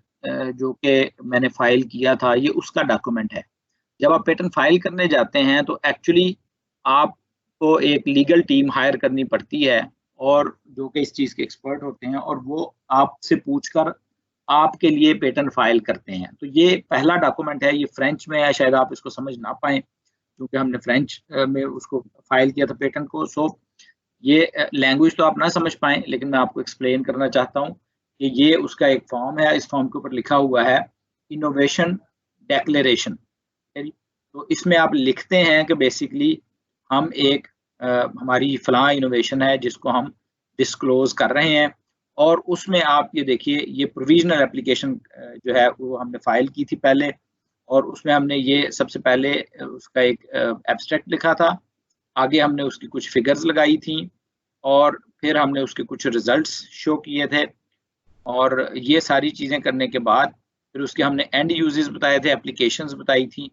जो कि मैंने फाइल किया था, ये उसका डॉक्यूमेंट है। जब आप पेटेंट फाइल करने जाते हैं तो एक्चुअली आपको एक लीगल टीम हायर करनी पड़ती है और जो कि इस चीज़ के एक्सपर्ट होते हैं और वो आपसे पूछकर आपके लिए पेटेंट फाइल करते हैं। तो ये पहला डॉक्यूमेंट है, ये फ्रेंच में है, शायद आप इसको समझ ना पाएँ क्योंकि हमने फ्रेंच में उसको फाइल किया था पेटेंट को। सो ये लैंग्वेज तो आप ना समझ पाएँ, लेकिन मैं आपको एक्सप्लेन करना चाहता हूँ कि ये उसका एक फॉर्म है, इस फॉर्म के ऊपर लिखा हुआ है इनोवेशन डिक्लेरेशन। तो इसमें आप लिखते हैं कि बेसिकली हम एक हमारी फलां इनोवेशन है जिसको हम डिस्क्लोज कर रहे हैं और उसमें आप ये देखिए ये प्रोविजनल एप्लीकेशन जो है वो हमने फाइल की थी पहले और उसमें हमने ये सबसे पहले उसका एक एब्स्ट्रैक्ट लिखा था, आगे हमने उसकी कुछ फिगर्स लगाई थी और फिर हमने उसके कुछ रिजल्ट्स शो किए थे और ये सारी चीज़ें करने के बाद फिर उसके हमने एंड यूजेस बताए थे, एप्लीकेशंस बताई थी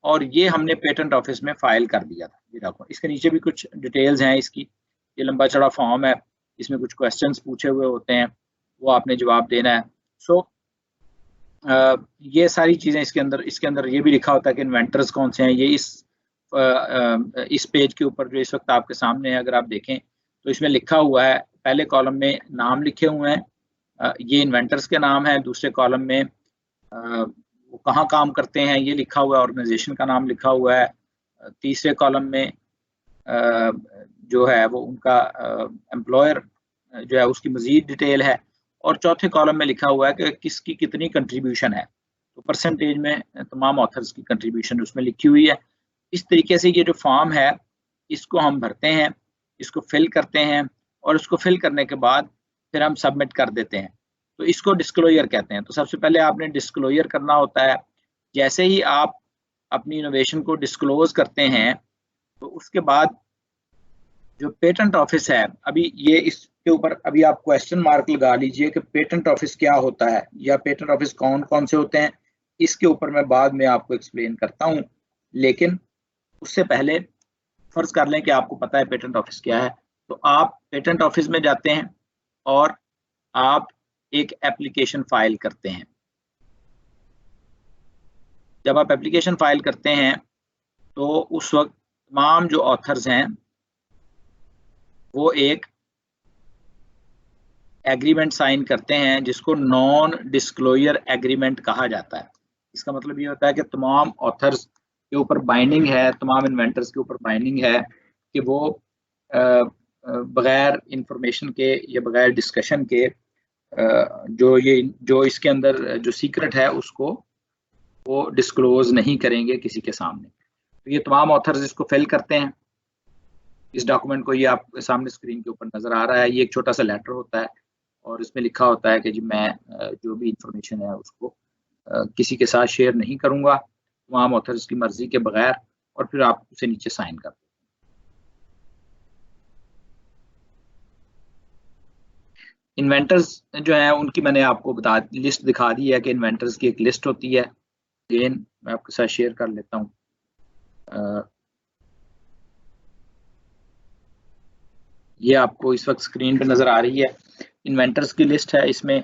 और ये हमने पेटेंट ऑफिस में फाइल कर दिया था। ये देखो इसके नीचे भी कुछ डिटेल्स हैं इसकी, ये लंबा चौड़ा फॉर्म है, इसमें कुछ क्वेश्चंस पूछे हुए होते हैं, वो आपने जवाब देना है। सो ये सारी चीज़ें इसके अंदर ये भी लिखा होता है कि इन्वेंटर्स कौन से हैं। ये इस पेज के ऊपर जो इस वक्त आपके सामने है अगर आप देखें तो इसमें लिखा हुआ है, पहले कॉलम में नाम लिखे हुए हैं, ये इन्वेंटर्स के नाम है, दूसरे कॉलम में वो कहाँ काम करते हैं ये लिखा हुआ है, ऑर्गेनाइजेशन का नाम लिखा हुआ है, तीसरे कॉलम में जो है वो उनका एम्प्लॉयर जो है उसकी मज़ीद डिटेल है और चौथे कॉलम में लिखा हुआ है कि किसकी कितनी कंट्रीब्यूशन है। तो परसेंटेज में तमाम ऑथर्स की कंट्रीब्यूशन उसमें लिखी हुई है। इस तरीके से ये जो फॉर्म है इसको हम भरते हैं, इसको फिल करते हैं और इसको फिल करने के बाद फिर हम सबमिट कर देते हैं। तो इसको डिस्क्लोजर कहते हैं। तो सबसे पहले आपने डिस्क्लोजर करना होता है। जैसे ही आप अपनी इनोवेशन को डिस्क्लोज करते हैं तो उसके बाद जो पेटेंट ऑफिस है, अभी ये इसके ऊपर अभी आप क्वेश्चन मार्क लगा लीजिए कि पेटेंट ऑफिस क्या होता है या पेटेंट ऑफिस कौन कौन से होते हैं, इसके ऊपर मैं बाद में आपको एक्सप्लेन करता हूँ। लेकिन उससे पहले फर्ज कर लें कि आपको पता है पेटेंट ऑफिस क्या है, तो आप पेटेंट ऑफिस में जाते हैं और आप एक एप्लीकेशन फाइल करते हैं। जब आप एप्लीकेशन फाइल करते हैं तो उस वक्त तमाम जो ऑथर्स हैं वो एक एग्रीमेंट साइन करते हैं जिसको नॉन डिस्क्लोजर एग्रीमेंट कहा जाता है। इसका मतलब ये होता है कि तमाम ऑथर्स के ऊपर बाइंडिंग है, तमाम इन्वेंटर्स के ऊपर बाइंडिंग है कि वो बगैर इंफॉर्मेशन के या बगैर डिस्कशन के जो इसके अंदर जो सीक्रेट है उसको वो डिस्क्लोज नहीं करेंगे किसी के सामने। तो ये तमाम ऑथर्स इसको फिल करते हैं। इस डॉक्यूमेंट को ये आपके सामने स्क्रीन के ऊपर नजर आ रहा है। ये एक छोटा सा लेटर होता है और इसमें लिखा होता है कि जी मैं जो भी इंफॉर्मेशन है उसको किसी के साथ शेयर नहीं करूंगा, तमाम ऑथर्स की मर्जी के बगैर, और फिर आप उसे नीचे साइन कर दें। इन्वेंटर्स जो है उनकी मैंने आपको लिस्ट दिखा दी है कि इन्वेंटर्स की एक लिस्ट होती है। अगेन मैं आपके साथ शेयर कर लेता हूँ। ये आपको इस वक्त स्क्रीन पे नजर आ रही है। इन्वेंटर्स की लिस्ट है। इसमें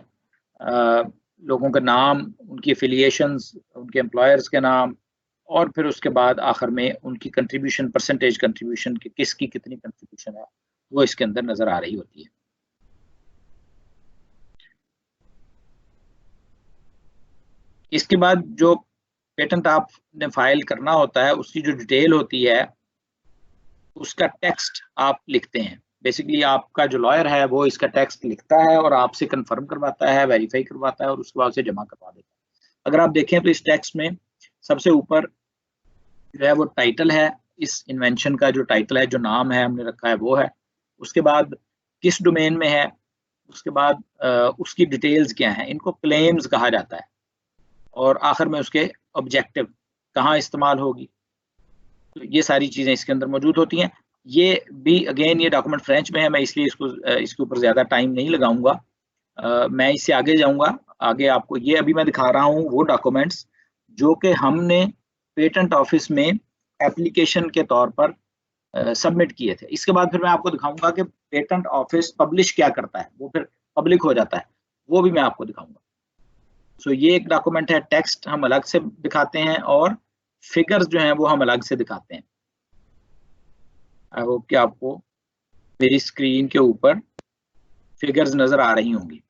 लोगों का नाम, उनकी एफिलिएशंस, उनके एम्प्लॉयर्स के नाम, और फिर उसके बाद आखिर में उनकी कंट्रीब्यूशन, परसेंटेज कंट्रीब्यूशन की किसकी कितनी कंट्रीब्यूशन है वो इसके अंदर नजर आ रही होती है। इसके बाद जो पेटेंट आपने फाइल करना होता है उसकी जो डिटेल होती है उसका टेक्स्ट आप लिखते हैं। बेसिकली आपका जो लॉयर है वो इसका टेक्स्ट लिखता है और आपसे कंफर्म करवाता है, वेरीफाई करवाता है और उसके बाद से जमा करवा देता है। अगर आप देखें तो इस टेक्स्ट में सबसे ऊपर जो है वो टाइटल है, इस इन्वेंशन का जो टाइटल है, जो नाम है हमने रखा है वो है। उसके बाद किस डोमेन में है, उसके बाद उसकी डिटेल्स क्या हैं, इनको क्लेम्स कहा जाता है, और आखिर में उसके ऑब्जेक्टिव कहाँ इस्तेमाल होगी। तो ये सारी चीज़ें इसके अंदर मौजूद होती हैं। ये भी अगेन ये डॉक्यूमेंट फ्रेंच में है, मैं इसलिए इसके ऊपर ज़्यादा टाइम नहीं लगाऊंगा। मैं इससे आगे जाऊंगा। आगे आपको ये अभी मैं दिखा रहा हूँ वो डॉक्यूमेंट्स जो कि हमने पेटेंट ऑफिस में एप्लीकेशन के तौर पर सबमिट किए थे। इसके बाद फिर मैं आपको दिखाऊंगा कि पेटेंट ऑफिस पब्लिश क्या करता है, वो फिर पब्लिक हो जाता है, वो भी मैं आपको दिखाऊंगा। सो ये एक डॉक्यूमेंट है। टेक्स्ट हम अलग से दिखाते हैं और फिगर्स जो हैं वो हम अलग से दिखाते हैं। आई होप कि आपको मेरी स्क्रीन के ऊपर फिगर्स नजर आ रही होंगी।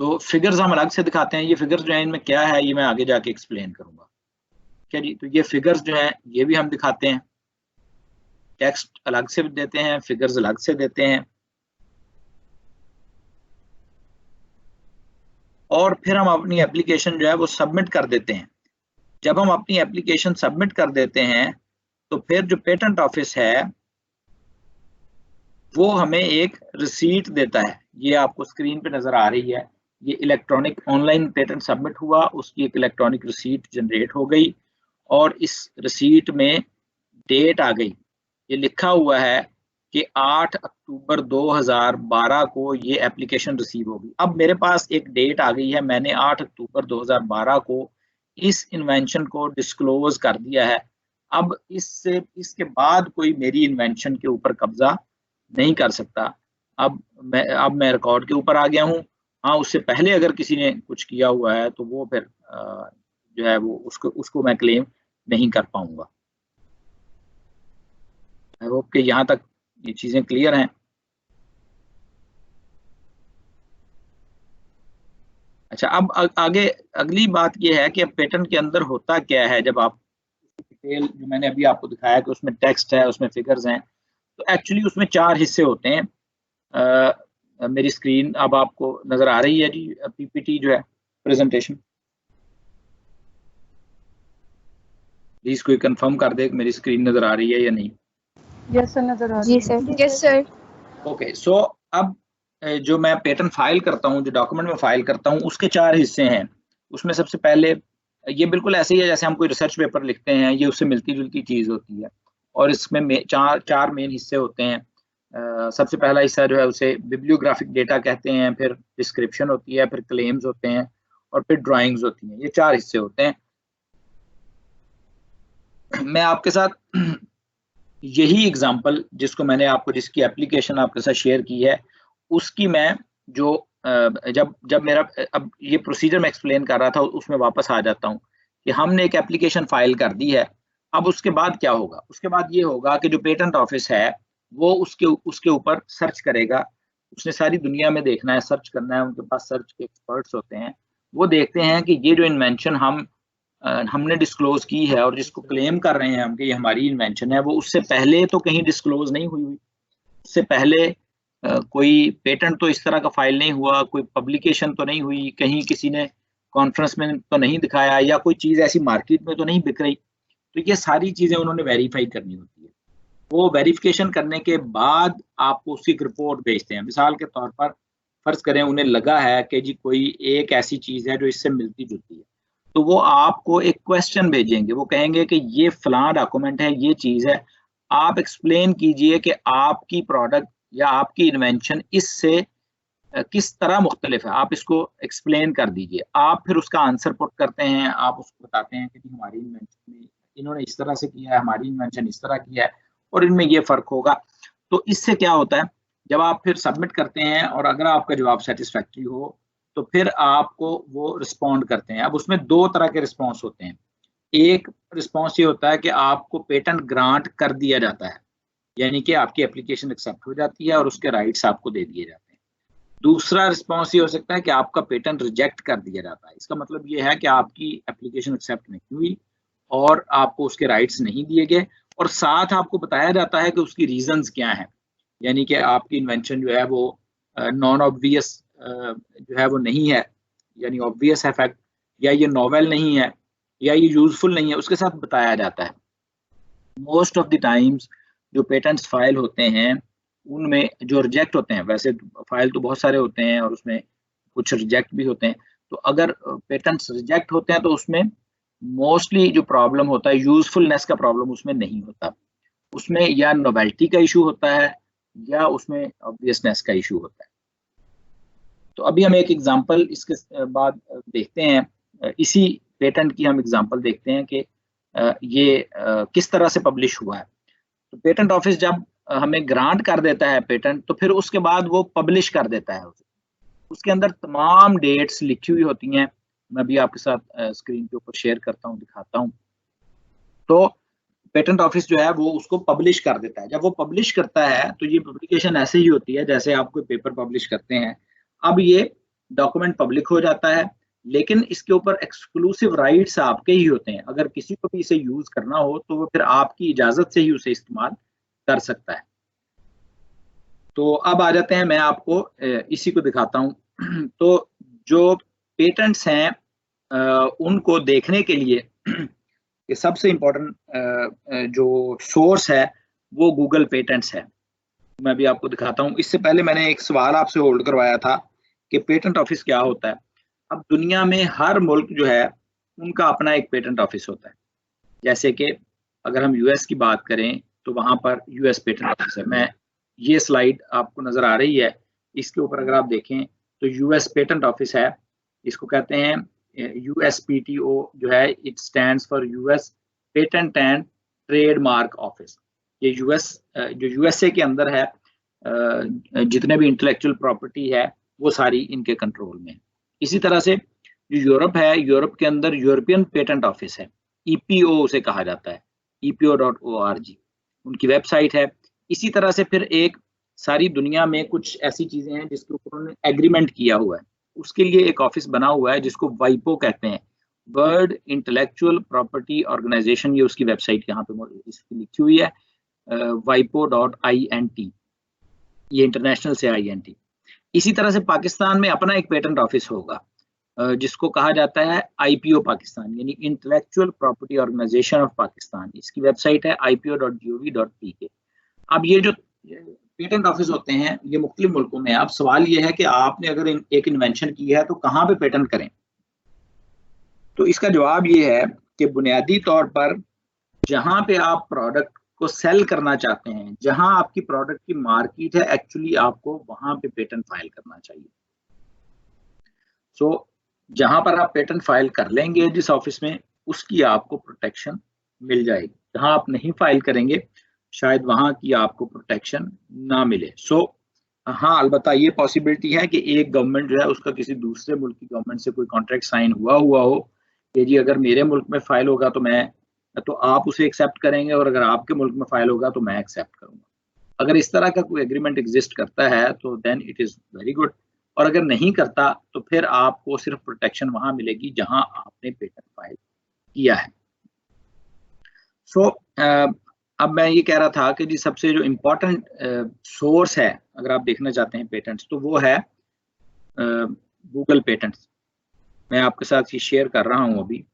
तो फिगर्स हम अलग से दिखाते हैं। ये फिगर्स जो है इनमें क्या है ये मैं आगे जाके एक्सप्लेन करूंगा। क्या जी, तो ये फिगर्स जो है ये भी हम दिखाते हैं। टेक्स्ट अलग से देते हैं, फिगर्स अलग से देते हैं, और फिर हम अपनी एप्लीकेशन जो है वो सबमिट कर देते हैं। जब हम अपनी एप्लीकेशन सबमिट कर देते हैं तो फिर जो पेटेंट ऑफिस है वो हमें एक रिसीट देता है। ये आपको स्क्रीन पे नजर आ रही है। ये इलेक्ट्रॉनिक ऑनलाइन पेटेंट सबमिट हुआ, उसकी एक इलेक्ट्रॉनिक रिसीट जनरेट हो गई और इस रिसीट में डेट आ गई। ये लिखा हुआ है कि 8 अक्टूबर 2012 को ये एप्लीकेशन रिसीव होगी। अब मेरे पास एक डेट आ गई है, मैंने 8 अक्टूबर 2012 को इस इन्वेंशन को डिस्क्लोज कर दिया है। अब इसके बाद कोई मेरी इन्वेंशन के ऊपर कब्जा नहीं कर सकता। अब मैं रिकॉर्ड के ऊपर आ गया हूँ। हाँ, उससे पहले अगर किसी ने कुछ किया हुआ है तो वो फिर जो है वो उसको मैं क्लेम नहीं कर पाऊंगा। आई होप कि यहाँ तक ये चीजें क्लियर हैं। अच्छा, अब आगे अगली बात ये है कि अब पेटेंट के अंदर होता क्या है। जब आप डिटेल जो मैंने अभी आपको दिखाया कि उसमें टेक्स्ट है, उसमें फिगर्स हैं, तो एक्चुअली उसमें 4 हिस्से होते हैं। मेरी स्क्रीन अब आपको नजर आ रही है जी, पीपीटी जो है प्रेजेंटेशन। प्लीज कोई कंफर्म कर दे कि मेरी स्क्रीन नजर आ रही है या नहीं। यस सर, नजर आ रही है। जी सर। Yes sir. ओके, सो अब जो मैं पेटेंट फाइल करता हूँ, जो डॉक्यूमेंट में फाइल करता हूँ, उसके 4 हिस्से हैं। उसमें सबसे पहले ये बिल्कुल ऐसे ही है जैसे हम कोई रिसर्च पेपर लिखते हैं, ये उससे मिलती जुलती चीज होती है। और इसमें चार मेन हिस्से होते हैं। सबसे पहला हिस्सा जो है उसे बिब्लियोग्राफिक डेटा कहते हैं, फिर डिस्क्रिप्शन होती है, फिर क्लेम्स होते हैं और फिर ड्राइंग्स होती हैं। ये 4 हिस्से होते हैं। मैं आपके साथ यही एग्जांपल जिसकी एप्लीकेशन आपके साथ शेयर की है, उसकी मैं जो जब मेरा अब ये प्रोसीजर मैं एक्सप्लेन कर रहा था, उसमें वापस आ जाता हूँ कि हमने एक एप्लीकेशन फाइल कर दी है। अब उसके बाद क्या होगा? उसके बाद ये होगा कि जो पेटेंट ऑफिस है वो उसके ऊपर सर्च करेगा। उसने सारी दुनिया में देखना है, सर्च करना है, उनके पास सर्च के एक्सपर्ट्स होते हैं। वो देखते हैं कि ये जो इन्वेंशन हमने डिस्क्लोज की है और जिसको क्लेम कर रहे हैं हम कि ये हमारी इन्वेंशन है, वो उससे पहले तो कहीं डिस्क्लोज नहीं हुई। उससे पहले कोई पेटेंट तो इस तरह का फाइल नहीं हुआ, कोई पब्लिकेशन तो नहीं हुई, कहीं किसी ने कॉन्फ्रेंस में तो नहीं दिखाया, या कोई चीज़ ऐसी मार्केट में तो नहीं बिक रही। तो ये सारी चीज़ें उन्होंने वेरीफाई करनी होती है। वो वेरिफिकेशन करने के बाद आपको उसकी एक रिपोर्ट भेजते हैं। मिसाल के तौर पर फ़र्ज़ करें उन्हें लगा है कि जी कोई एक ऐसी चीज़ है जो इससे मिलती-जुलती है, तो वो आपको एक क्वेश्चन भेजेंगे। वो कहेंगे कि ये फ़लाँ डॉक्यूमेंट है, ये चीज़ है, आप एक्सप्लेन कीजिए कि आपकी प्रोडक्ट या आपकी इन्वेंशन इससे किस तरह मुख्तलिफ है, आप इसको एक्सप्लेन कर दीजिए। आप फिर उसका आंसर पुट करते हैं, आप उसको बताते हैं कि जी हमारी इन्वेंशन में इन्होंने इस तरह से किया है, हमारी इन्वेंशन इस तरह किया है और इनमें ये फ़र्क होगा। तो इससे क्या होता है, जब आप फिर सबमिट करते हैं और अगर आपका जवाब सैटिस्फैक्टरी हो, तो फिर आपको वो रिस्पॉन्ड करते हैं। अब उसमें 2 तरह के रिस्पॉन्स होते हैं। एक रिस्पॉन्स ये होता है कि आपको पेटेंट ग्रांट कर दिया जाता है, यानी कि आपकी एप्लीकेशन एक्सेप्ट हो जाती है और उसके राइट्स आपको दे दिए जाते हैं। दूसरा रिस्पॉन्स ये हो सकता है कि आपका पेटेंट रिजेक्ट कर दिया जाता है। इसका मतलब ये है कि आपकी एप्लीकेशन एक्सेप्ट नहीं हुई और आपको उसके राइट्स नहीं दिए गए और साथ आपको बताया जाता है कि उसकी रीजंस क्या हैं। यानी कि आपकी इन्वेंशन जो है वो नॉन ऑब्वियस जो है वो नहीं है, यानी ऑब्वियस है फैक्ट, या ये नॉवेल नहीं है, या ये यूजफुल नहीं है, उसके साथ बताया जाता है। मोस्ट ऑफ द टाइम्स जो पेटेंट्स फाइल होते हैं उनमें जो रिजेक्ट होते हैं, वैसे फाइल तो बहुत सारे होते हैं और उसमें कुछ रिजेक्ट भी होते हैं, तो अगर पेटेंट्स रिजेक्ट होते हैं तो उसमें मोस्टली जो प्रॉब्लम होता है यूजफुलनेस का प्रॉब्लम उसमें नहीं होता। उसमें या नोवेल्टी का इशू होता है या उसमें ऑब्वियसनेस का इशू होता है। तो अभी हम एक एग्जांपल इसके बाद देखते हैं। इसी पेटेंट की हम एग्जांपल देखते हैं कि ये किस तरह से पब्लिश हुआ है। तो पेटेंट ऑफिस जब हमें ग्रांट कर देता है पेटेंट, तो फिर उसके बाद वो पब्लिश कर देता है उसे। उसके अंदर तमाम डेट्स लिखी हुई होती हैं। मैं भी आपके साथ स्क्रीन के ऊपर शेयर करता हूँ, दिखाता हूँ। तो पेटेंट ऑफिस जो है वो उसको पब्लिश कर देता है। जब वो पब्लिश करता है तो ये पब्लिकेशन ऐसे ही होती है जैसे आप कोई पेपर पब्लिश करते हैं। अब ये डॉक्यूमेंट पब्लिक हो जाता है, लेकिन इसके ऊपर एक्सक्लूसिव राइट्स आपके ही होते हैं। अगर किसी को भी इसे यूज करना हो तो वो फिर आपकी इजाजत से ही उसे इस्तेमाल कर सकता है। तो अब आ जाते हैं, मैं आपको इसी को दिखाता हूँ। तो जो पेटेंट्स हैं उनको देखने के लिए ये सबसे इम्पोर्टेंट जो सोर्स है वो गूगल पेटेंट्स है। मैं भी आपको दिखाता हूँ। इससे पहले मैंने एक सवाल आपसे होल्ड करवाया था कि पेटेंट ऑफिस क्या होता है। अब दुनिया में हर मुल्क जो है उनका अपना एक पेटेंट ऑफिस होता है। जैसे कि अगर हम यूएस की बात करें तो वहां पर यूएस पेटेंट ऑफिस है। मैं ये स्लाइड आपको नजर आ रही है, इसके ऊपर अगर आप देखें तो यूएस पेटेंट ऑफिस है। इसको कहते हैं USPTO जो है, it stands for US patent and trademark office. ये जो यूएसए के अंदर है, जितने भी इंटेलेक्चुअल प्रॉपर्टी है वो सारी इनके कंट्रोल में है। इसी तरह से जो यूरोप है, यूरोप के अंदर यूरोपियन पेटेंट ऑफिस है, EPO उसे कहा जाता है, EPO.org उनकी वेबसाइट है। इसी तरह से फिर एक सारी दुनिया में कुछ ऐसी चीजें हैं जिसके ऊपर उन्होंने एग्रीमेंट किया हुआ है, उसके लिए एक ऑफिस बना हुआ है जिसको वाइपो कहते हैं, वर्ल्ड इंटेलेक्चुअल प्रॉपर्टी ऑर्गेनाइजेशन। ये उसकी वेबसाइट यहाँ पे इसकी लिखी हुई है, wipo.int, ये इंटरनेशनल से INT। इसी तरह से पाकिस्तान में अपना एक पेटेंट ऑफिस होगा जिसको कहा जाता है IPO पाकिस्तान, यानी intellectual property organisation of Pakistan. इसकी वेबसाइट है ipo.gov.pk। अब ये जो पेटेंट ऑफिस होते हैं ये मुख्तलिफ मुल्कों में। अब सवाल ये है कि आपने अगर एक इन्वेंशन की है तो कहाँ पे पेटेंट करें। तो इसका जवाब ये है कि बुनियादी तौर पर जहां पे आप प्रोडक्ट को सेल करना चाहते हैं, जहां आपकी प्रोडक्ट की मार्केट है, एक्चुअली आपको वहां पे पेटेंट फाइल करना चाहिए। सो जहां पर आप पेटेंट फाइल कर लेंगे जिस ऑफिस में, उसकी आपको प्रोटेक्शन मिल जाएगी। जहां आप नहीं फाइल करेंगे शायद वहां की आपको प्रोटेक्शन ना मिले। सो हाँ, अलबत्ता ये पॉसिबिलिटी है कि एक गवर्नमेंट जो है उसका किसी दूसरे मुल्क की गवर्नमेंट से कोई कॉन्ट्रैक्ट साइन हुआ हो कि जी अगर मेरे मुल्क में फाइल होगा तो आप उसे एक्सेप्ट करेंगे और अगर आपके मुल्क में फाइल होगा तो मैं एक्सेप्ट करूंगा। अगर इस तरह का कोई एग्रीमेंट एग्जिस्ट करता है तो then it is very good, और अगर नहीं करता तो फिर आपको सिर्फ प्रोटेक्शन वहां मिलेगी जहां आपने पेटेंट फाइल किया है। सो अब मैं ये कह रहा था कि जी सबसे जो इम्पोर्टेंट सोर्स है अगर आप देखना चाहते हैं पेटेंट्स, तो वो है गूगल पेटेंट्स। मैं आपके साथ ये शेयर कर रहा हूं अभी।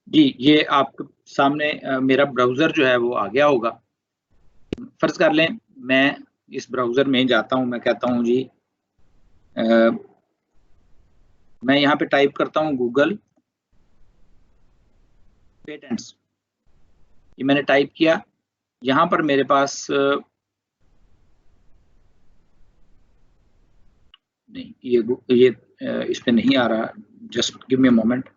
जी ये आपके सामने मेरा ब्राउज़र जो है वो आ गया होगा। फ़र्ज़ कर लें मैं इस ब्राउज़र में जाता हूँ, मैं कहता हूँ जी मैं यहाँ पे टाइप करता हूँ गूगल पेटेंट्स। ये मैंने टाइप किया, यहाँ पर मेरे पास नहीं ये इस पे नहीं आ रहा, just give me a moment.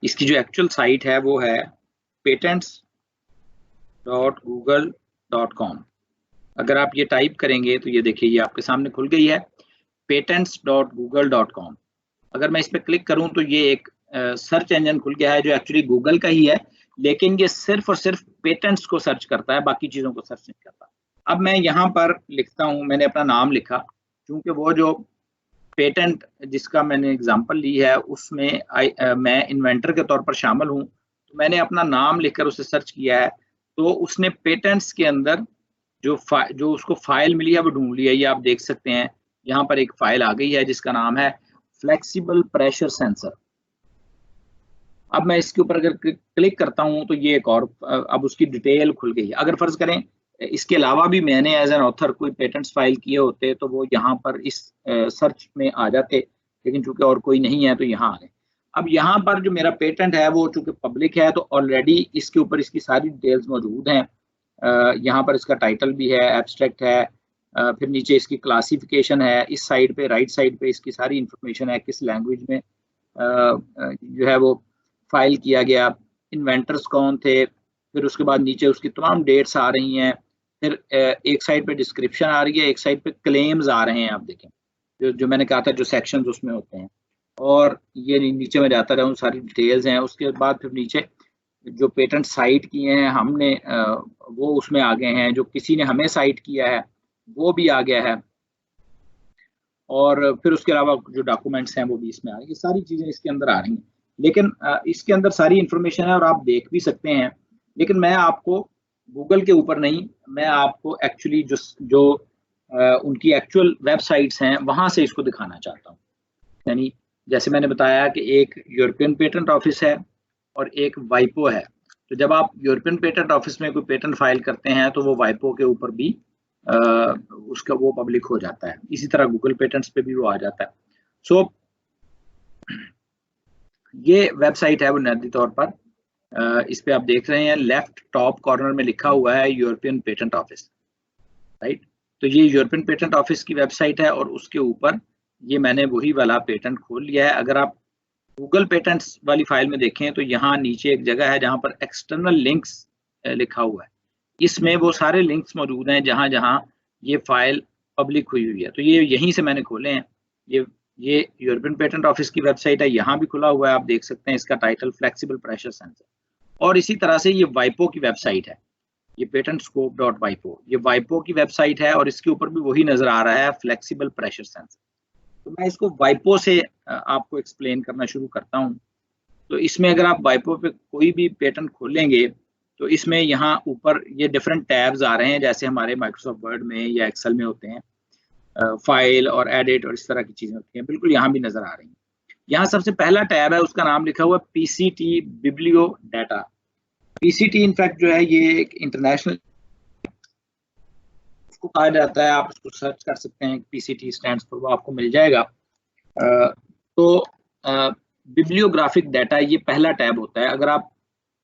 इसकी जो एक्चुअल साइट है वो है patents.google.com। अगर आप ये टाइप करेंगे तो ये देखिए ये आपके सामने खुल गई है patents.google.com। अगर मैं इस पर क्लिक करूं तो ये एक सर्च इंजन खुल गया है जो एक्चुअली गूगल का ही है, लेकिन ये सिर्फ और सिर्फ पेटेंट्स को सर्च करता है, बाकी चीज़ों को सर्च नहीं करता। अब मैं यहाँ पर लिखता हूँ, मैंने अपना नाम लिखा, क्योंकि वो जो पेटेंट जिसका मैंने एग्जांपल ली है उसमें मैं इन्वेंटर के तौर पर शामिल हूँ, तो मैंने अपना नाम लिखकर उसे सर्च किया है, तो उसने पेटेंट्स के अंदर जो उसको फाइल मिली है वो ढूंढ लिया। ये आप देख सकते हैं यहाँ पर एक फाइल आ गई है जिसका नाम है फ्लेक्सिबल प्रेशर सेंसर। अब मैं इसके ऊपर अगर क्लिक करता हूँ तो ये एक और अब उसकी डिटेल खुल गई है। अगर फर्ज करें इसके अलावा भी मैंने एज एन ऑथर कोई पेटेंट्स फाइल किए होते तो वो यहाँ पर इस सर्च में आ जाते, लेकिन चूंकि और कोई नहीं है तो यहाँ आ गए। अब यहाँ पर जो मेरा पेटेंट है वो चूंकि पब्लिक है तो ऑलरेडी इसके ऊपर इसकी सारी डिटेल्स मौजूद हैं। यहाँ पर इसका टाइटल भी है, एब्स्ट्रैक्ट है, फिर नीचे इसकी क्लासिफिकेशन है, इस साइड पे राइट साइड पे इसकी सारी इंफॉर्मेशन है, किस लैंग्वेज में जो है वो फाइल किया गया, इन्वेंटर्स कौन थे, फिर उसके बाद नीचे उसकी तमाम डेट्स आ रही हैं, फिर एक साइड पे डिस्क्रिप्शन आ रही है, एक साइड पे क्लेम्स आ रहे हैं। आप देखें जो मैंने कहा था जो सेक्शंस उसमें होते हैं, और ये नीचे में जाता रहूँ सारी डिटेल्स हैं। उसके बाद फिर नीचे जो पेटेंट साइट किए हैं हमने वो उसमें आ गए हैं, जो किसी ने हमें साइट किया है वो भी आ गया है, और फिर उसके अलावा जो डॉक्यूमेंट्स हैं वो भी इसमें आ रही है। सारी चीज़ें इसके अंदर आ रही हैं, लेकिन इसके अंदर सारी इंफॉर्मेशन है और आप देख भी सकते हैं, लेकिन मैं आपको गूगल के ऊपर नहीं, मैं आपको एक्चुअली जो उनकी एक्चुअल वेबसाइट्स हैं वहाँ से इसको दिखाना चाहता हूँ। यानी जैसे मैंने बताया कि एक यूरोपियन पेटेंट ऑफिस है और एक वाइपो है, तो जब आप यूरोपियन पेटेंट ऑफिस में कोई पेटेंट फाइल करते हैं तो वो वाइपो के ऊपर भी उसका वो पब्लिक हो जाता है, इसी तरह गूगल पेटेंट्स पे भी वो आ जाता है। सो ये वेबसाइट है बुनियादी तौर पर, इस पे आप देख रहे हैं लेफ्ट टॉप कॉर्नर में लिखा हुआ है यूरोपियन पेटेंट ऑफिस, राइट। तो ये यूरोपियन पेटेंट ऑफिस की वेबसाइट है और उसके ऊपर ये मैंने वही वाला पेटेंट खोल लिया है। अगर आप गूगल पेटेंट्स वाली फाइल में देखें तो यहाँ नीचे एक जगह है जहाँ पर एक्सटर्नल लिंक्स लिखा हुआ है, इसमें वो सारे लिंक्स मौजूद हैं जहाँ जहाँ ये फाइल पब्लिक हुई है। तो ये यहीं से मैंने खोले हैं। ये यूरोपियन पेटेंट ऑफिस की वेबसाइट है, यहाँ भी खुला हुआ है, आप देख सकते हैं। इसका टाइटल फ्लेक्सिबल प्रेशर सेंसर, और इसी तरह से ये वाइपो की वेबसाइट है, ये patentscope.wipo, ये वाइपो की वेबसाइट है और इसके ऊपर भी वही नजर आ रहा है फ्लेक्सिबल प्रेशर सेंसर। तो मैं इसको वाइपो से आपको एक्सप्लेन करना शुरू करता हूँ। तो इसमें अगर आप वाइपो पे कोई भी पेटेंट खोलेंगे तो इसमें यहाँ ऊपर ये डिफरेंट टैब्स आ रहे हैं, जैसे हमारे माइक्रोसॉफ्ट वर्ड में या एक्सेल में होते हैं, फाइल और एडिट और इस तरह की चीजें होती हैं, बिल्कुल यहाँ भी नजर आ रही हैं। यहाँ सबसे पहला टैब है, उसका नाम लिखा हुआ PCT biblio data. PCT in fact जो है ये एक इंटरनेशनल उसको कहा जाता है, आप उसको सर्च कर सकते हैं, पीसीटी स्टैंड्स फॉर, वो आपको मिल जाएगा। तो बिब्लियोग्राफिक डाटा ये पहला टैब होता है। अगर आप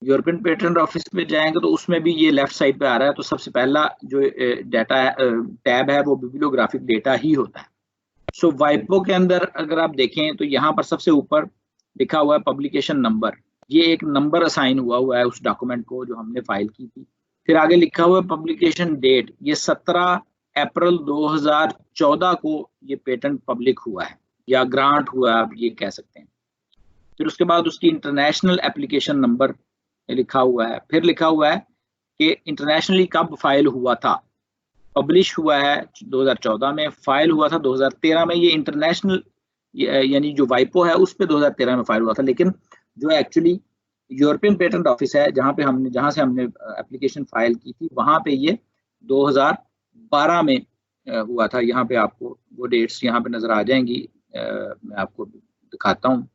यूरोपियन पेटेंट ऑफिस में जाएंगे तो उसमें भी ये लेफ्ट साइड पे आ रहा है, तो सबसे पहला जो डाटा टैब है वो बिब्लियोग्राफिक डेटा ही होता है। सो वाइपो के अंदर अगर आप देखें तो यहाँ पर सबसे ऊपर लिखा हुआ है पब्लिकेशन नंबर, ये एक नंबर असाइन हुआ है उस डॉक्यूमेंट को जो हमने फाइल की थी। फिर आगे लिखा हुआ है पब्लिकेशन डेट, ये 17 अप्रैल 2014 को ये पेटेंट पब्लिक हुआ है या ग्रांट हुआ है, आप ये कह सकते हैं। फिर उसके बाद उसकी इंटरनेशनल एप्लीकेशन नंबर लिखा हुआ है। फिर लिखा हुआ है कि इंटरनेशनली कब फाइल हुआ था, पब्लिश हुआ है 2014 में, फाइल हुआ था 2013 में। ये इंटरनेशनल यानी जो वाइपो है उस पे 2013 में फाइल हुआ था, लेकिन जो एक्चुअली यूरोपियन पेटेंट ऑफिस है जहाँ से हमने एप्लीकेशन फाइल की थी, वहाँ पे ये 2012 में हुआ था। यहाँ पे आपको वो डेट्स यहाँ पे नजर आ जाएंगी, मैं आपको दिखाता हूँ।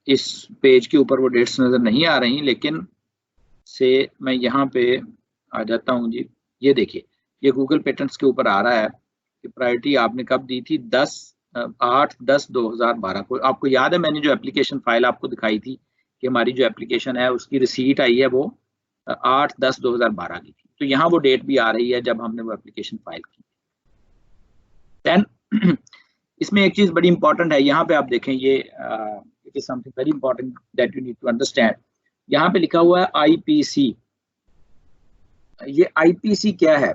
इस पेज के ऊपर वो डेट्स नजर नहीं आ रही, लेकिन से मैं यहाँ पे आ जाता हूँ जी। ये देखिए, ये गूगल पेटेंट्स के ऊपर आ रहा है कि प्रायोरिटी आपने कब दी थी, 8/10/2012 को। आपको याद है मैंने जो एप्लीकेशन फाइल आपको दिखाई थी कि हमारी जो एप्लीकेशन है उसकी रिसीट आई है वो 8/10/2012 की थी। तो यहाँ वो डेट भी आ रही है जब हमने वो एप्लीकेशन फाइल की। देन इसमें एक चीज बड़ी इंपॉर्टेंट है, यहाँ पे आप देखें, ये it is something very important that you need to understand. यहाँ पे लिखा हुआ है आईपीसी। ये आईपीसी क्या है?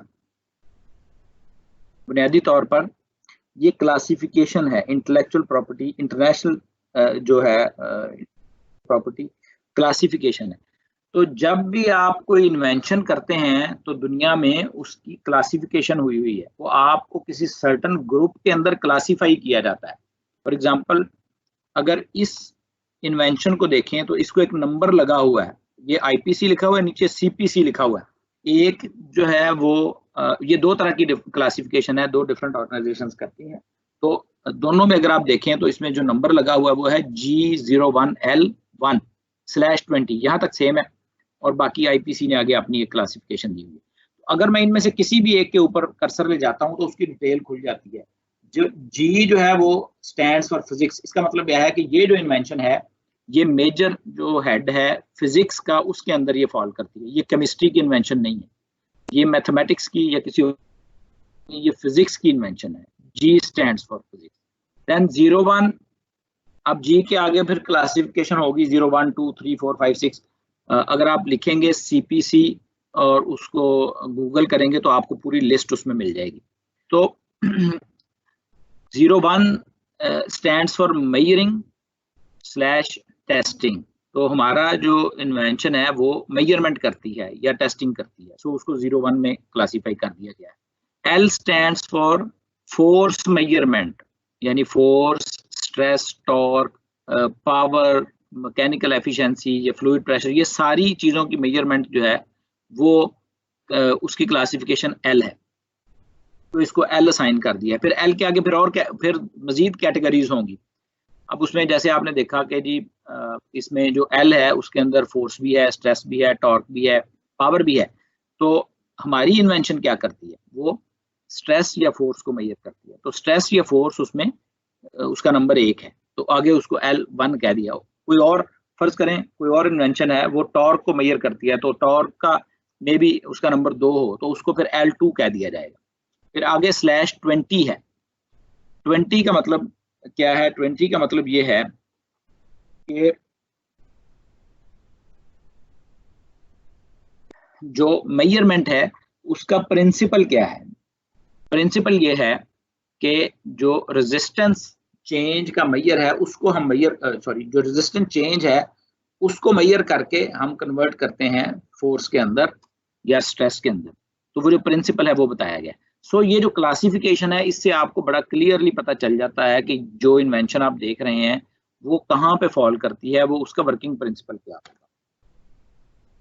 बुनियादी तौर पर ये क्लासिफिकेशन है, इंटेलेक्चुअल प्रॉपर्टी इंटरनेशनल जो है प्रॉपर्टी क्लासिफिकेशन है। तो जब भी आप कोई इन्वेंशन करते हैं तो दुनिया में उसकी क्लासिफिकेशन हुई है, वो आपको किसी सर्टन ग्रुप के अंदर क्लासिफाई किया जाता है। फॉर एग्जांपल, अगर इस इन्वेंशन को देखें तो इसको एक नंबर लगा हुआ है, ये आईपीसी लिखा हुआ है, नीचे सीपीसी लिखा हुआ है। एक जो है वो ये दो तरह की क्लासिफिकेशन है, दो डिफरेंट ऑर्गेनाइजेशंस करती हैं। तो दोनों में अगर आप देखें तो इसमें जो नंबर लगा हुआ है वो है G01L1/20, यहाँ तक सेम है, और बाकी आईपीसी ने आगे अपनी एक क्लासिफिकेशन दी हुई है। तो अगर मैं इनमें से किसी भी एक के ऊपर कर्सर ले जाता हूँ तो उसकी डिटेल खुल जाती है। जो जी जो है वो स्टैंड्स फॉर फिजिक्स, इसका मतलब यह है कि ये जो इन्वेंशन है ये मेजर जो हेड है फिजिक्स का उसके अंदर ये फॉल करती है। ये केमिस्ट्री की इन्वेंशन नहीं है, ये मैथमेटिक्स की या किसी, ये फिजिक्स की इन्वेंशन है। G stands for physics. Then 01, अब जी के आगे फिर क्लासिफिकेशन होगी 0, 1, 2, 3, 4, 5, 6। अगर आप लिखेंगे सीपीसी और उसको गूगल करेंगे तो आपको पूरी लिस्ट उसमें मिल जाएगी। तो 01 स्टैंड्स फॉर मेजरिंग/टेस्टिंग। तो हमारा जो इन्वेंशन है वो मेजरमेंट करती है या टेस्टिंग करती है, सो उसको 01 में क्लासीफाई कर दिया गया है। L stands for force measurement, यानी force, stress, torque, power, mechanical efficiency या फ्लूइड प्रेशर, ये सारी चीज़ों की मेजरमेंट जो है वो उसकी क्लासिफिकेशन एल है, तो इसको एल असाइन कर दिया है। फिर एल के आगे फिर मजीद कैटेगरीज होंगी। अब उसमें जैसे आपने देखा कि जी इसमें जो एल है उसके अंदर फोर्स भी है, स्ट्रेस भी है, टॉर्क भी है, पावर भी है। तो हमारी इन्वेंशन क्या करती है, वो स्ट्रेस या फोर्स को मेजर करती है। तो स्ट्रेस या फोर्स उसमें उसका नंबर 1 है, तो आगे उसको L1 कह दिया हो। कोई और फर्ज करें कोई और इन्वेंशन है वो टॉर्क को मेजर करती है, तो टॉर्क का में भी उसका नंबर 2 हो तो उसको फिर L2 कह दिया जाएगा। फिर आगे /20 है। 20 का मतलब क्या है? 20 का मतलब ये है कि जो मेजरमेंट है उसका प्रिंसिपल क्या है। प्रिंसिपल ये है कि जो रेजिस्टेंस चेंज का मेजर है उसको हम जो रेजिस्टेंस चेंज है उसको मेजर करके हम कन्वर्ट करते हैं फोर्स के अंदर या स्ट्रेस के अंदर। तो वो जो प्रिंसिपल है वो बताया गया। सो ये जो क्लासिफिकेशन है इससे आपको बड़ा क्लियरली पता चल जाता है कि जो इन्वेंशन आप देख रहे हैं वो कहाँ पे फॉल करती है, वो उसका वर्किंग प्रिंसिपल क्या होगा।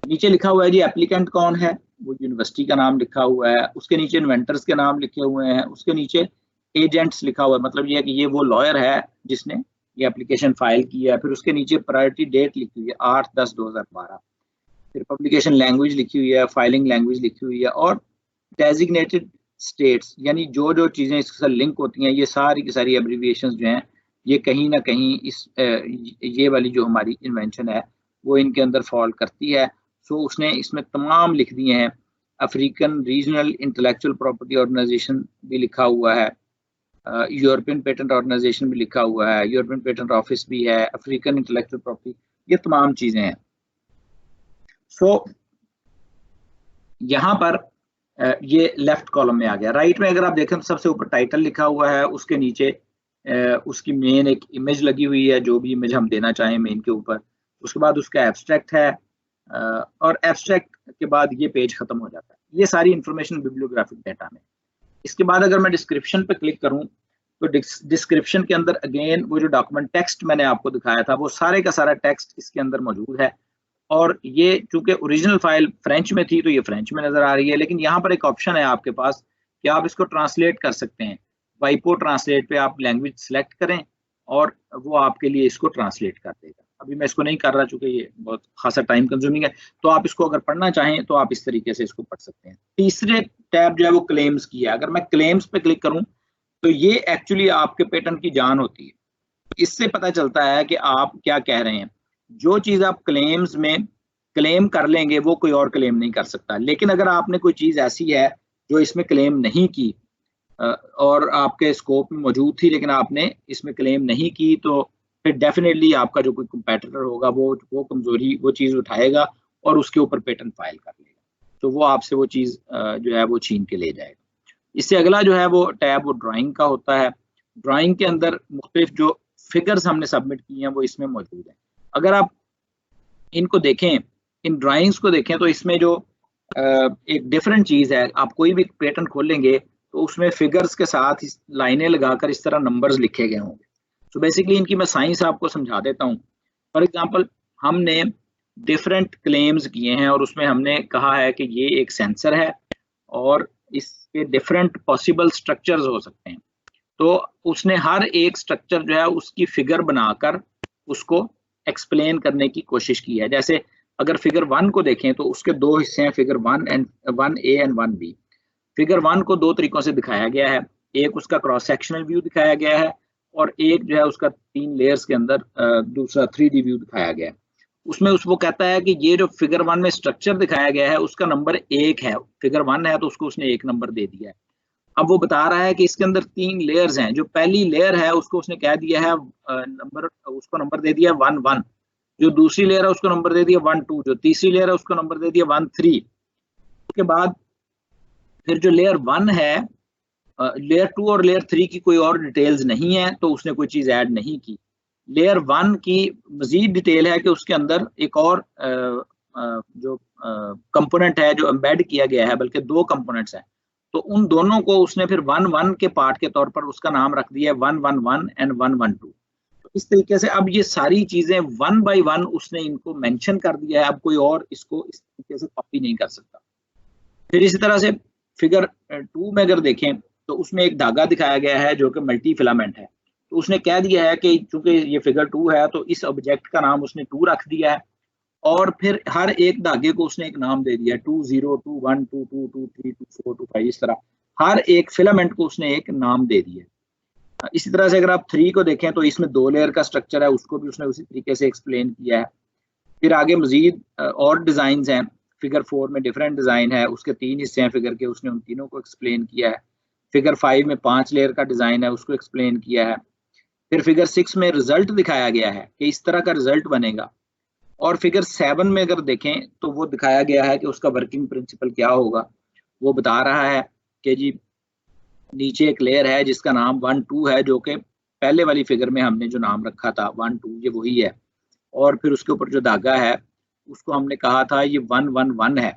नीचे लिखा हुआ है जी एप्लीकेंट कौन है, वो यूनिवर्सिटी का नाम लिखा हुआ है, उसके नीचे इन्वेंटर्स के नाम लिखे हुए हैं, उसके नीचे एजेंट्स लिखा हुआ है, मतलब ये है कि ये वो लॉयर है जिसने ये एप्लीकेशन फाइल किया है। फिर उसके नीचे प्रायोरिटी डेट लिखी हुई है 8/10/2012। फिर पब्लिकेशन लैंग्वेज लिखी हुई है, फाइलिंग लैंग्वेज लिखी हुई है, और डेजिग्नेटेड स्टेट्स, यानी जो जो चीज़ें इसके साथ लिंक होती हैं ये सारी की सारी एब्रीविएशंस जो हैं ये कहीं ना कहीं ये वाली जो हमारी इन्वेंशन है वो इनके अंदर फॉल करती है। सो उसने इसमें तमाम लिख दिए हैं African regional intellectual property organisation भी लिखा हुआ है, यूरोपियन पेटेंट ऑर्गेनाइजेशन भी लिखा हुआ है, यूरोपियन पेटेंट ऑफिस भी है, अफ्रीकन इंटेलेक्चुअल प्रॉपर्टी, ये तमाम चीज़ें हैं। सो यहाँ पर ये लेफ्ट कॉलम में आ गया। राइट में अगर आप देखें तो सबसे ऊपर टाइटल लिखा हुआ है, उसके नीचे उसकी मेन एक इमेज लगी हुई है, जो भी इमेज हम देना चाहें मेन के ऊपर। उसके बाद उसका एब्स्ट्रैक्ट है, और एब्स्ट्रैक्ट के बाद ये पेज खत्म हो जाता है। ये सारी इंफॉर्मेशन बिब्लियोग्राफिक डाटा में। इसके बाद अगर मैं डिस्क्रिप्शन पे क्लिक करूं तो डिस्क्रिप्शन के अंदर अगेन वो जो डॉक्यूमेंट टेक्स्ट मैंने आपको दिखाया था वो सारे का सारा टेक्स्ट इसके अंदर मौजूद है। और ये चूंकि ओरिजिनल फाइल फ्रेंच में थी तो ये फ्रेंच में नजर आ रही है, लेकिन यहाँ पर एक ऑप्शन है आपके पास कि आप इसको ट्रांसलेट कर सकते हैं। वाइपो ट्रांसलेट पे आप लैंग्वेज सेलेक्ट करें और वो आपके लिए इसको ट्रांसलेट कर देगा। अभी मैं इसको नहीं कर रहा चूंकि ये बहुत खासा टाइम कंज्यूमिंग है, तो आप इसको अगर पढ़ना चाहें तो आप इस तरीके से इसको पढ़ सकते हैं। तीसरे टैब जो है वो क्लेम्स की है। अगर मैं क्लेम्स पे क्लिक करूं तो ये एक्चुअली आपके पेटेंट की जान होती है। इससे पता चलता है कि आप क्या कह रहे हैं। जो चीज आप क्लेम्स में क्लेम कर लेंगे वो कोई और क्लेम नहीं कर सकता। लेकिन अगर आपने कोई चीज ऐसी है जो इसमें क्लेम नहीं की और आपके स्कोप में मौजूद थी लेकिन आपने इसमें क्लेम नहीं की, तो फिर डेफिनेटली आपका जो कोई कंपेटिटर होगा वो कमजोरी वो चीज उठाएगा और उसके ऊपर पेटेंट फाइल कर लेगा, तो वो आपसे वो चीज जो है वो छीन के ले जाएगा। इससे अगला जो है वो टैब वो ड्राइंग का होता है। ड्राइंग के अंदर मुख्तलिफ जो फिगर्स हमने सबमिट किए हैं वो इसमें मौजूद हैं। अगर आप इनको देखें, इन ड्राइंग्स को देखें, तो इसमें जो एक डिफरेंट चीज है, आप कोई भी पेटेंट खोलेंगे तो उसमें फिगर्स के साथ लाइनें लगाकर इस तरह नंबर्स लिखे गए होंगे। तो बेसिकली इनकी मैं साइंस आपको समझा देता हूँ। फॉर एग्जांपल हमने डिफरेंट क्लेम्स किए हैं और उसमें हमने कहा है कि ये एक सेंसर है और इसके डिफरेंट पॉसिबल स्ट्रक्चर्स हो सकते हैं। तो उसने हर एक स्ट्रक्चर जो है उसकी फिगर बनाकर उसको एक्सप्लेन करने की कोशिश की है। जैसे अगर फिगर 1 को देखें तो उसके दो हिस्से हैं, figure 1A and 1B। Figure 1 को दो तरीकों से दिखाया गया है। एक उसका क्रॉस सेक्शनल व्यू दिखाया गया है और एक जो है उसका 3 लेयर्स के अंदर दूसरा 3D व्यू दिखाया गया है। उसमें वो कहता है कि ये जो फिगर 1 में स्ट्रक्चर दिखाया गया है उसका नंबर 1 है। फिगर 1 है तो उसको उसने 1 नंबर दे दिया है। अब वो बता रहा है कि इसके अंदर 3 लेयर्स हैं। जो पहली लेयर है उसको उसने कह दिया है उसको नंबर दे दिया 1-1। जो दूसरी लेयर है उसको नंबर दे दिया 1-2। जो तीसरी लेयर है उसको नंबर दे दिया 1-3। उसके बाद फिर जो लेयर 1 है, लेयर 2 और लेयर 3 की कोई और डिटेल्स नहीं है तो उसने कोई चीज ऐड नहीं की। लेयर 1 की मजीद डिटेल है कि उसके अंदर एक और जो कंपोनेंट है जो एम्बेड किया गया है, बल्कि 2 कंपोनेंट्स हैं। तो उन दोनों को उसने फिर 1-1 के पार्ट के तौर पर उसका नाम रख दिया है 1-1-1 एंड 1-1-2। तो इस तरीके से अब ये सारी चीजें 1 by 1 उसने इनको मेंशन कर दिया है। अब कोई और इसको इस तरीके से कॉपी नहीं कर सकता। फिर इसी तरह से फिगर 2 में अगर देखें तो उसमें एक धागा दिखाया गया है जो कि मल्टी फिलामेंट है। तो उसने कह दिया है कि चूंकि ये फिगर 2 है तो इस ऑब्जेक्ट का नाम उसने 2 रख दिया है और फिर हर एक धागे को उसने एक नाम दे दिया, 2-0, 2-1, 2-2, 2-3, 2-4, 2-5। इस तरह हर एक फिलामेंट को उसने एक नाम दे दिया। इसी तरह से अगर आप 3 को देखें तो इसमें 2 लेयर का स्ट्रक्चर है, उसको भी उसने उसी तरीके से एक्सप्लेन किया है। फिर आगे मजीद और डिजाइन हैं। फिगर 4 में डिफरेंट डिजाइन है, उसके 3 हिस्से हैं फिगर के, उसने उन तीनों को एक्सप्लेन किया है। फिगर 5 में 5 लेयर का डिजाइन है, उसको एक्सप्लेन किया है। फिर फिगर 6 में रिजल्ट दिखाया गया है कि इस तरह का रिजल्ट बनेगा। और फिगर 7 में अगर देखें तो वो दिखाया गया है कि उसका वर्किंग प्रिंसिपल क्या होगा। वो बता रहा है कि जी नीचे एक लेयर है जिसका नाम 1-2 है, जो कि पहले वाली फिगर में हमने जो नाम रखा था 1-2 ये वही है। और फिर उसके ऊपर जो धागा है उसको हमने कहा था ये 1-1-1 है।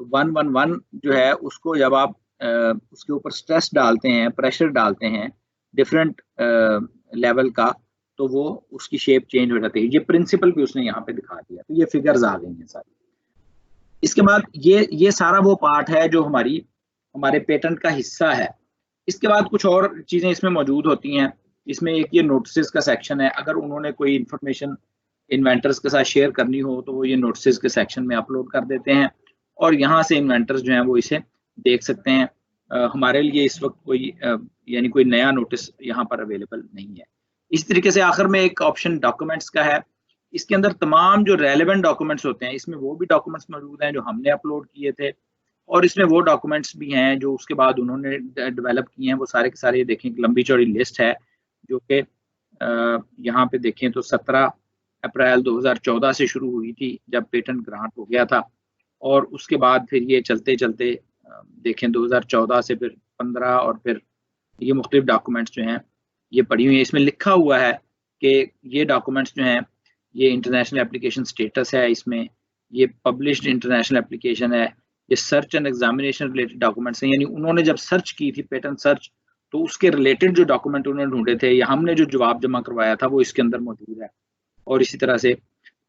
तो 1-1-1 जो है उसको जब आप उसके ऊपर स्ट्रेस डालते हैं, प्रेशर डालते हैं डिफरेंट लेवल का, तो वो उसकी शेप चेंज हो जाती है। ये प्रिंसिपल भी उसने यहाँ पे दिखा दिया। तो ये फिगर्स आ गई हैं सारी। इसके बाद ये सारा वो पार्ट है जो हमारे पेटेंट का हिस्सा है। इसके बाद कुछ और चीजें इसमें मौजूद होती हैं। इसमें एक ये नोटिस का सेक्शन है। अगर उन्होंने कोई इंफॉर्मेशन इन्वेंटर्स के साथ शेयर करनी हो तो वो ये नोटिस के सेक्शन में अपलोड कर देते हैं और यहाँ से इन्वेंटर्स जो हैं वो इसे देख सकते हैं। हमारे लिए इस वक्त कोई यानी कोई नया नोटिस यहाँ पर अवेलेबल नहीं है। इस तरीके से आखिर में एक ऑप्शन डॉक्यूमेंट्स का है। इसके अंदर तमाम जो रेलेवेंट डॉक्यूमेंट्स होते हैं, इसमें वो भी डॉक्यूमेंट्स मौजूद हैं जो हमने अपलोड किए थे और इसमें वो डॉक्यूमेंट्स भी हैं जो उसके बाद उन्होंने डेवलप किए हैं, वो सारे के सारे देखें, एक लंबी चौड़ी लिस्ट है जो कि यहाँ पे देखें तो 17 अप्रैल 2014 से शुरू हुई थी जब पेटेंट ग्रांट हो गया था, और उसके बाद फिर ये चलते चलते देखें 2014 से फिर 15 और फिर ये मुख्तलिफ डॉक्यूमेंट्स जो हैं ये पड़ी हुई है। इसमें लिखा हुआ है कि ये डॉक्यूमेंट्स जो हैं ये इंटरनेशनल एप्लीकेशन स्टेटस है, इसमें ये पब्लिश्ड इंटरनेशनल एप्लीकेशन है, ये search and examination related documents हैं, यानी उन्होंने जब सर्च की थी पेटेंट सर्च तो उसके रिलेटेड जो डॉक्यूमेंट उन्होंने ढूंढे थे या हमने जो जवाब जमा करवाया था वो इसके अंदर मौजूद है, और इसी तरह से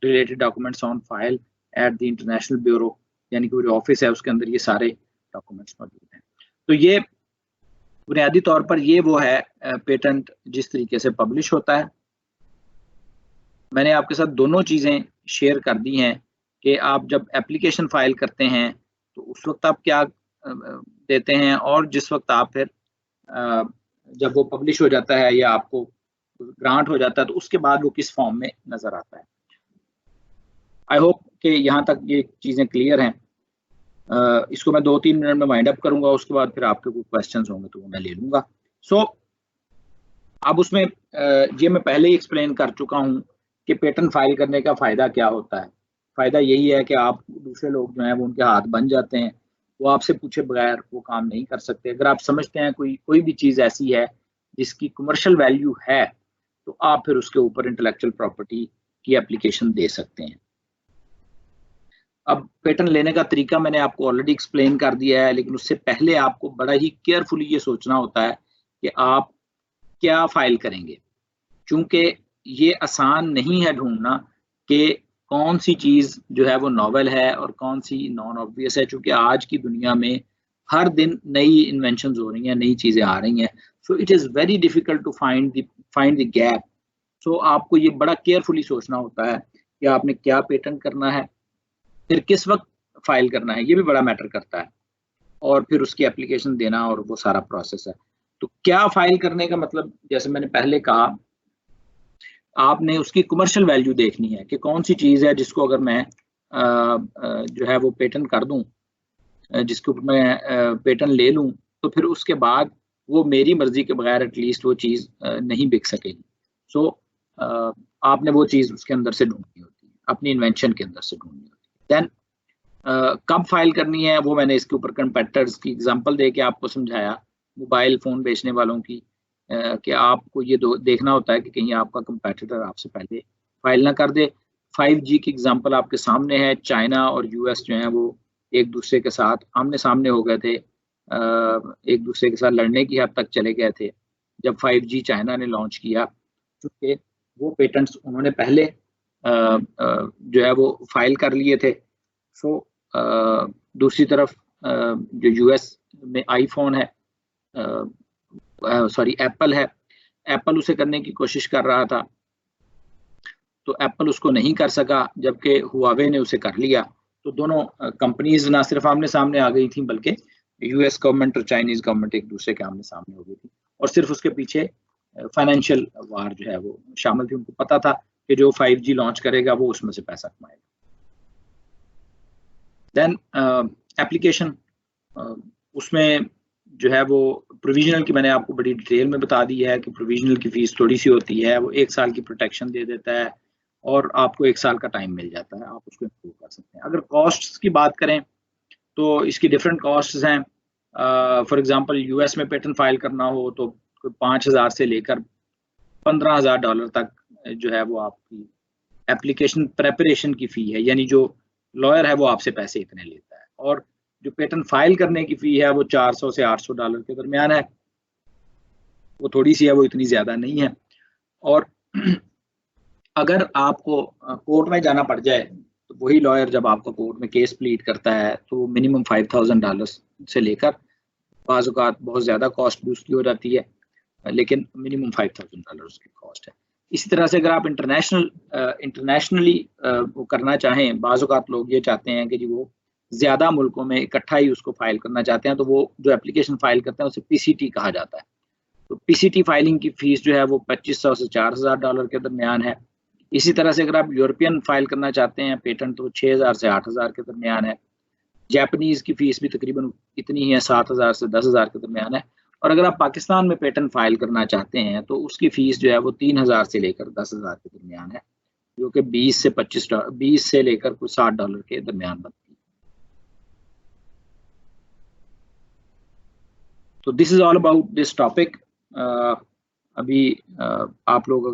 related documents on file at the international bureau, यानी कि जो ऑफिस है उसके अंदर ये सारे डॉक्यूमेंट्स मौजूद हैं। तो ये बुनियादी तौर पर ये वो है पेटेंट जिस तरीके से पब्लिश होता है। मैंने आपके साथ दोनों चीज़ें शेयर कर दी हैं कि आप जब एप्लीकेशन फाइल करते हैं तो उस वक्त आप क्या देते हैं, और जिस वक्त आप फिर जब वो पब्लिश हो जाता है या आपको ग्रांट हो जाता है तो उसके बाद वो किस फॉर्म में नज़र आता है। आई होप कि यहाँ तक ये चीज़ें क्लियर हैं। इसको मैं 2-3 मिनट में वाइंड अप करूंगा, उसके बाद फिर आपके कोई क्वेश्चंस होंगे तो वो मैं ले लूँगा। सो अब उसमें ये मैं पहले ही एक्सप्लेन कर चुका हूँ कि पेटेंट फाइल करने का फ़ायदा क्या होता है। फ़ायदा यही है कि आप दूसरे लोग जो हैं वो उनके हाथ बन जाते हैं, वो आपसे पूछे बगैर वो काम नहीं कर सकते। अगर आप समझते हैं कोई भी चीज़ ऐसी है जिसकी कमर्शियल वैल्यू है तो आप फिर उसके ऊपर इंटेलेक्चुअल प्रॉपर्टी की एप्लीकेशन दे सकते हैं। अब पेटेंट लेने का तरीका मैंने आपको ऑलरेडी एक्सप्लेन कर दिया है, लेकिन उससे पहले आपको बड़ा ही केयरफुली ये सोचना होता है कि आप क्या फाइल करेंगे, क्योंकि ये आसान नहीं है ढूंढना कि कौन सी चीज़ जो है वो नॉवेल है और कौन सी नॉन ऑब्वियस है, क्योंकि आज की दुनिया में हर दिन नई इन्वेंशंस हो रही हैं, नई चीज़ें आ रही हैं। So it is very difficult to find the gap. So आपको ये बड़ा केयरफुली सोचना होता है कि आपने क्या पेटेंट करना है, फिर किस वक्त फाइल करना है, ये भी बड़ा मैटर करता है, और फिर उसकी एप्लीकेशन देना और वो सारा प्रोसेस है। तो क्या फाइल करने का मतलब, जैसे मैंने पहले कहा, आपने उसकी कमर्शियल वैल्यू देखनी है कि कौन सी चीज़ है जिसको अगर मैं जो है वो पेटेंट कर दूं, जिसके ऊपर मैं पेटेंट ले लूं, तो फिर उसके बाद वो मेरी मर्जी के बगैर एटलीस्ट वो चीज़ नहीं बिक सकेगी। सो आपने वो चीज़ उसके अंदर से ढूंढनी होती है, अपनी इन्वेंशन के अंदर से ढूंढनी होती है। देन कब फाइल करनी है वो मैंने इसके ऊपर कंपेटिटर्स की एग्जांपल दे के आपको समझाया, मोबाइल फ़ोन बेचने वालों की, कि आपको ये देखना होता है कि कहीं आपका कंपेटिटर आपसे पहले फाइल ना कर दे। 5G की एग्जांपल आपके सामने है, चाइना और यूएस जो है वो एक दूसरे के साथ आमने सामने हो गए थे, एक दूसरे के साथ लड़ने की हद तक चले गए थे जब 5G चाइना ने लॉन्च किया, क्योंकि वो पेटेंट्स उन्होंने पहले जो है वो फाइल कर लिए थे। सो दूसरी तरफ जो यूएस में आईफोन है, सॉरी एप्पल है, एप्पल उसे करने की कोशिश कर रहा था तो एप्पल उसको नहीं कर सका, जबकि हुआवे ने उसे कर लिया। तो दोनों कंपनीज ना सिर्फ आमने सामने आ गई थी, बल्कि यूएस गवर्नमेंट और चाइनीज गवर्नमेंट एक दूसरे के आमने सामने हो गई थी, और सिर्फ उसके पीछे फाइनेंशियल वार जो है वो शामिल थी। उनको पता था कि जो 5G लॉन्च करेगा वो उसमें से पैसा कमाएगा। देन एप्लीकेशन, उसमें जो है वो प्रोविजनल की मैंने आपको बड़ी डिटेल में बता दी है कि प्रोविजनल की फीस थोड़ी सी होती है, वो 1 साल की प्रोटेक्शन दे देता है और आपको 1 साल का टाइम मिल जाता है, आप उसको इम्प्रूव कर सकते हैं। अगर कॉस्ट्स की बात करें तो इसकी डिफरेंट कॉस्ट्स हैं। फॉर एग्जांपल यूएस में पेटेंट फाइल करना हो तो 5,000 से लेकर $15,000 तक जो है वो आपकी एप्लीकेशन प्रेपरेशन की फ़ी है, यानी जो लॉयर है वो आपसे पैसे इतने लेता है, और जो पेटेंट फाइल करने की फ़ी है वो $400 से $800 के दरमियान है, वो थोड़ी सी है, वो इतनी ज़्यादा नहीं है। और अगर आपको कोर्ट में जाना पड़ जाए तो वही लॉयर जब आपका कोर्ट में केस प्लीड करता है तो मिनिमम $5,000 से लेकर बाज़ औक़ात बहुत ज़्यादा कॉस्ट भी उसकी हो जाती है, लेकिन मिनिमम $5,000 उसकी कॉस्ट है। इसी तरह से अगर आप इंटरनेशनली वो करना चाहें, बाज़ औक़ात लोग ये चाहते हैं कि जी वो ज़्यादा मुल्कों में इकट्ठा ही उसको फाइल करना चाहते हैं, तो वो जो एप्लीकेशन फाइल करते हैं उसे PCT कहा जाता है। तो PCT फाइलिंग की फ़ीस जो है वो $2,500 से $4,000 के दरमियान है। इसी तरह से अगर आप यूरोपियन फाइल करना चाहते हैं पेटेंट तो 6,000 से 8,000 के दरमियान है। जापानीज़ की फ़ीस भी तकरीबन इतनी ही है, 7,000 से 10,000 के दरमियान है। और अगर आप पाकिस्तान में पेटेंट फ़ाइल करना चाहते हैं तो उसकी फ़ीस जो है वो 3,000 से लेकर 10,000 के दरमियान है, जो कि 20 से लेकर कुछ $60 के दरमियान बनती है। तो this is all about this topic. अभी आप लोग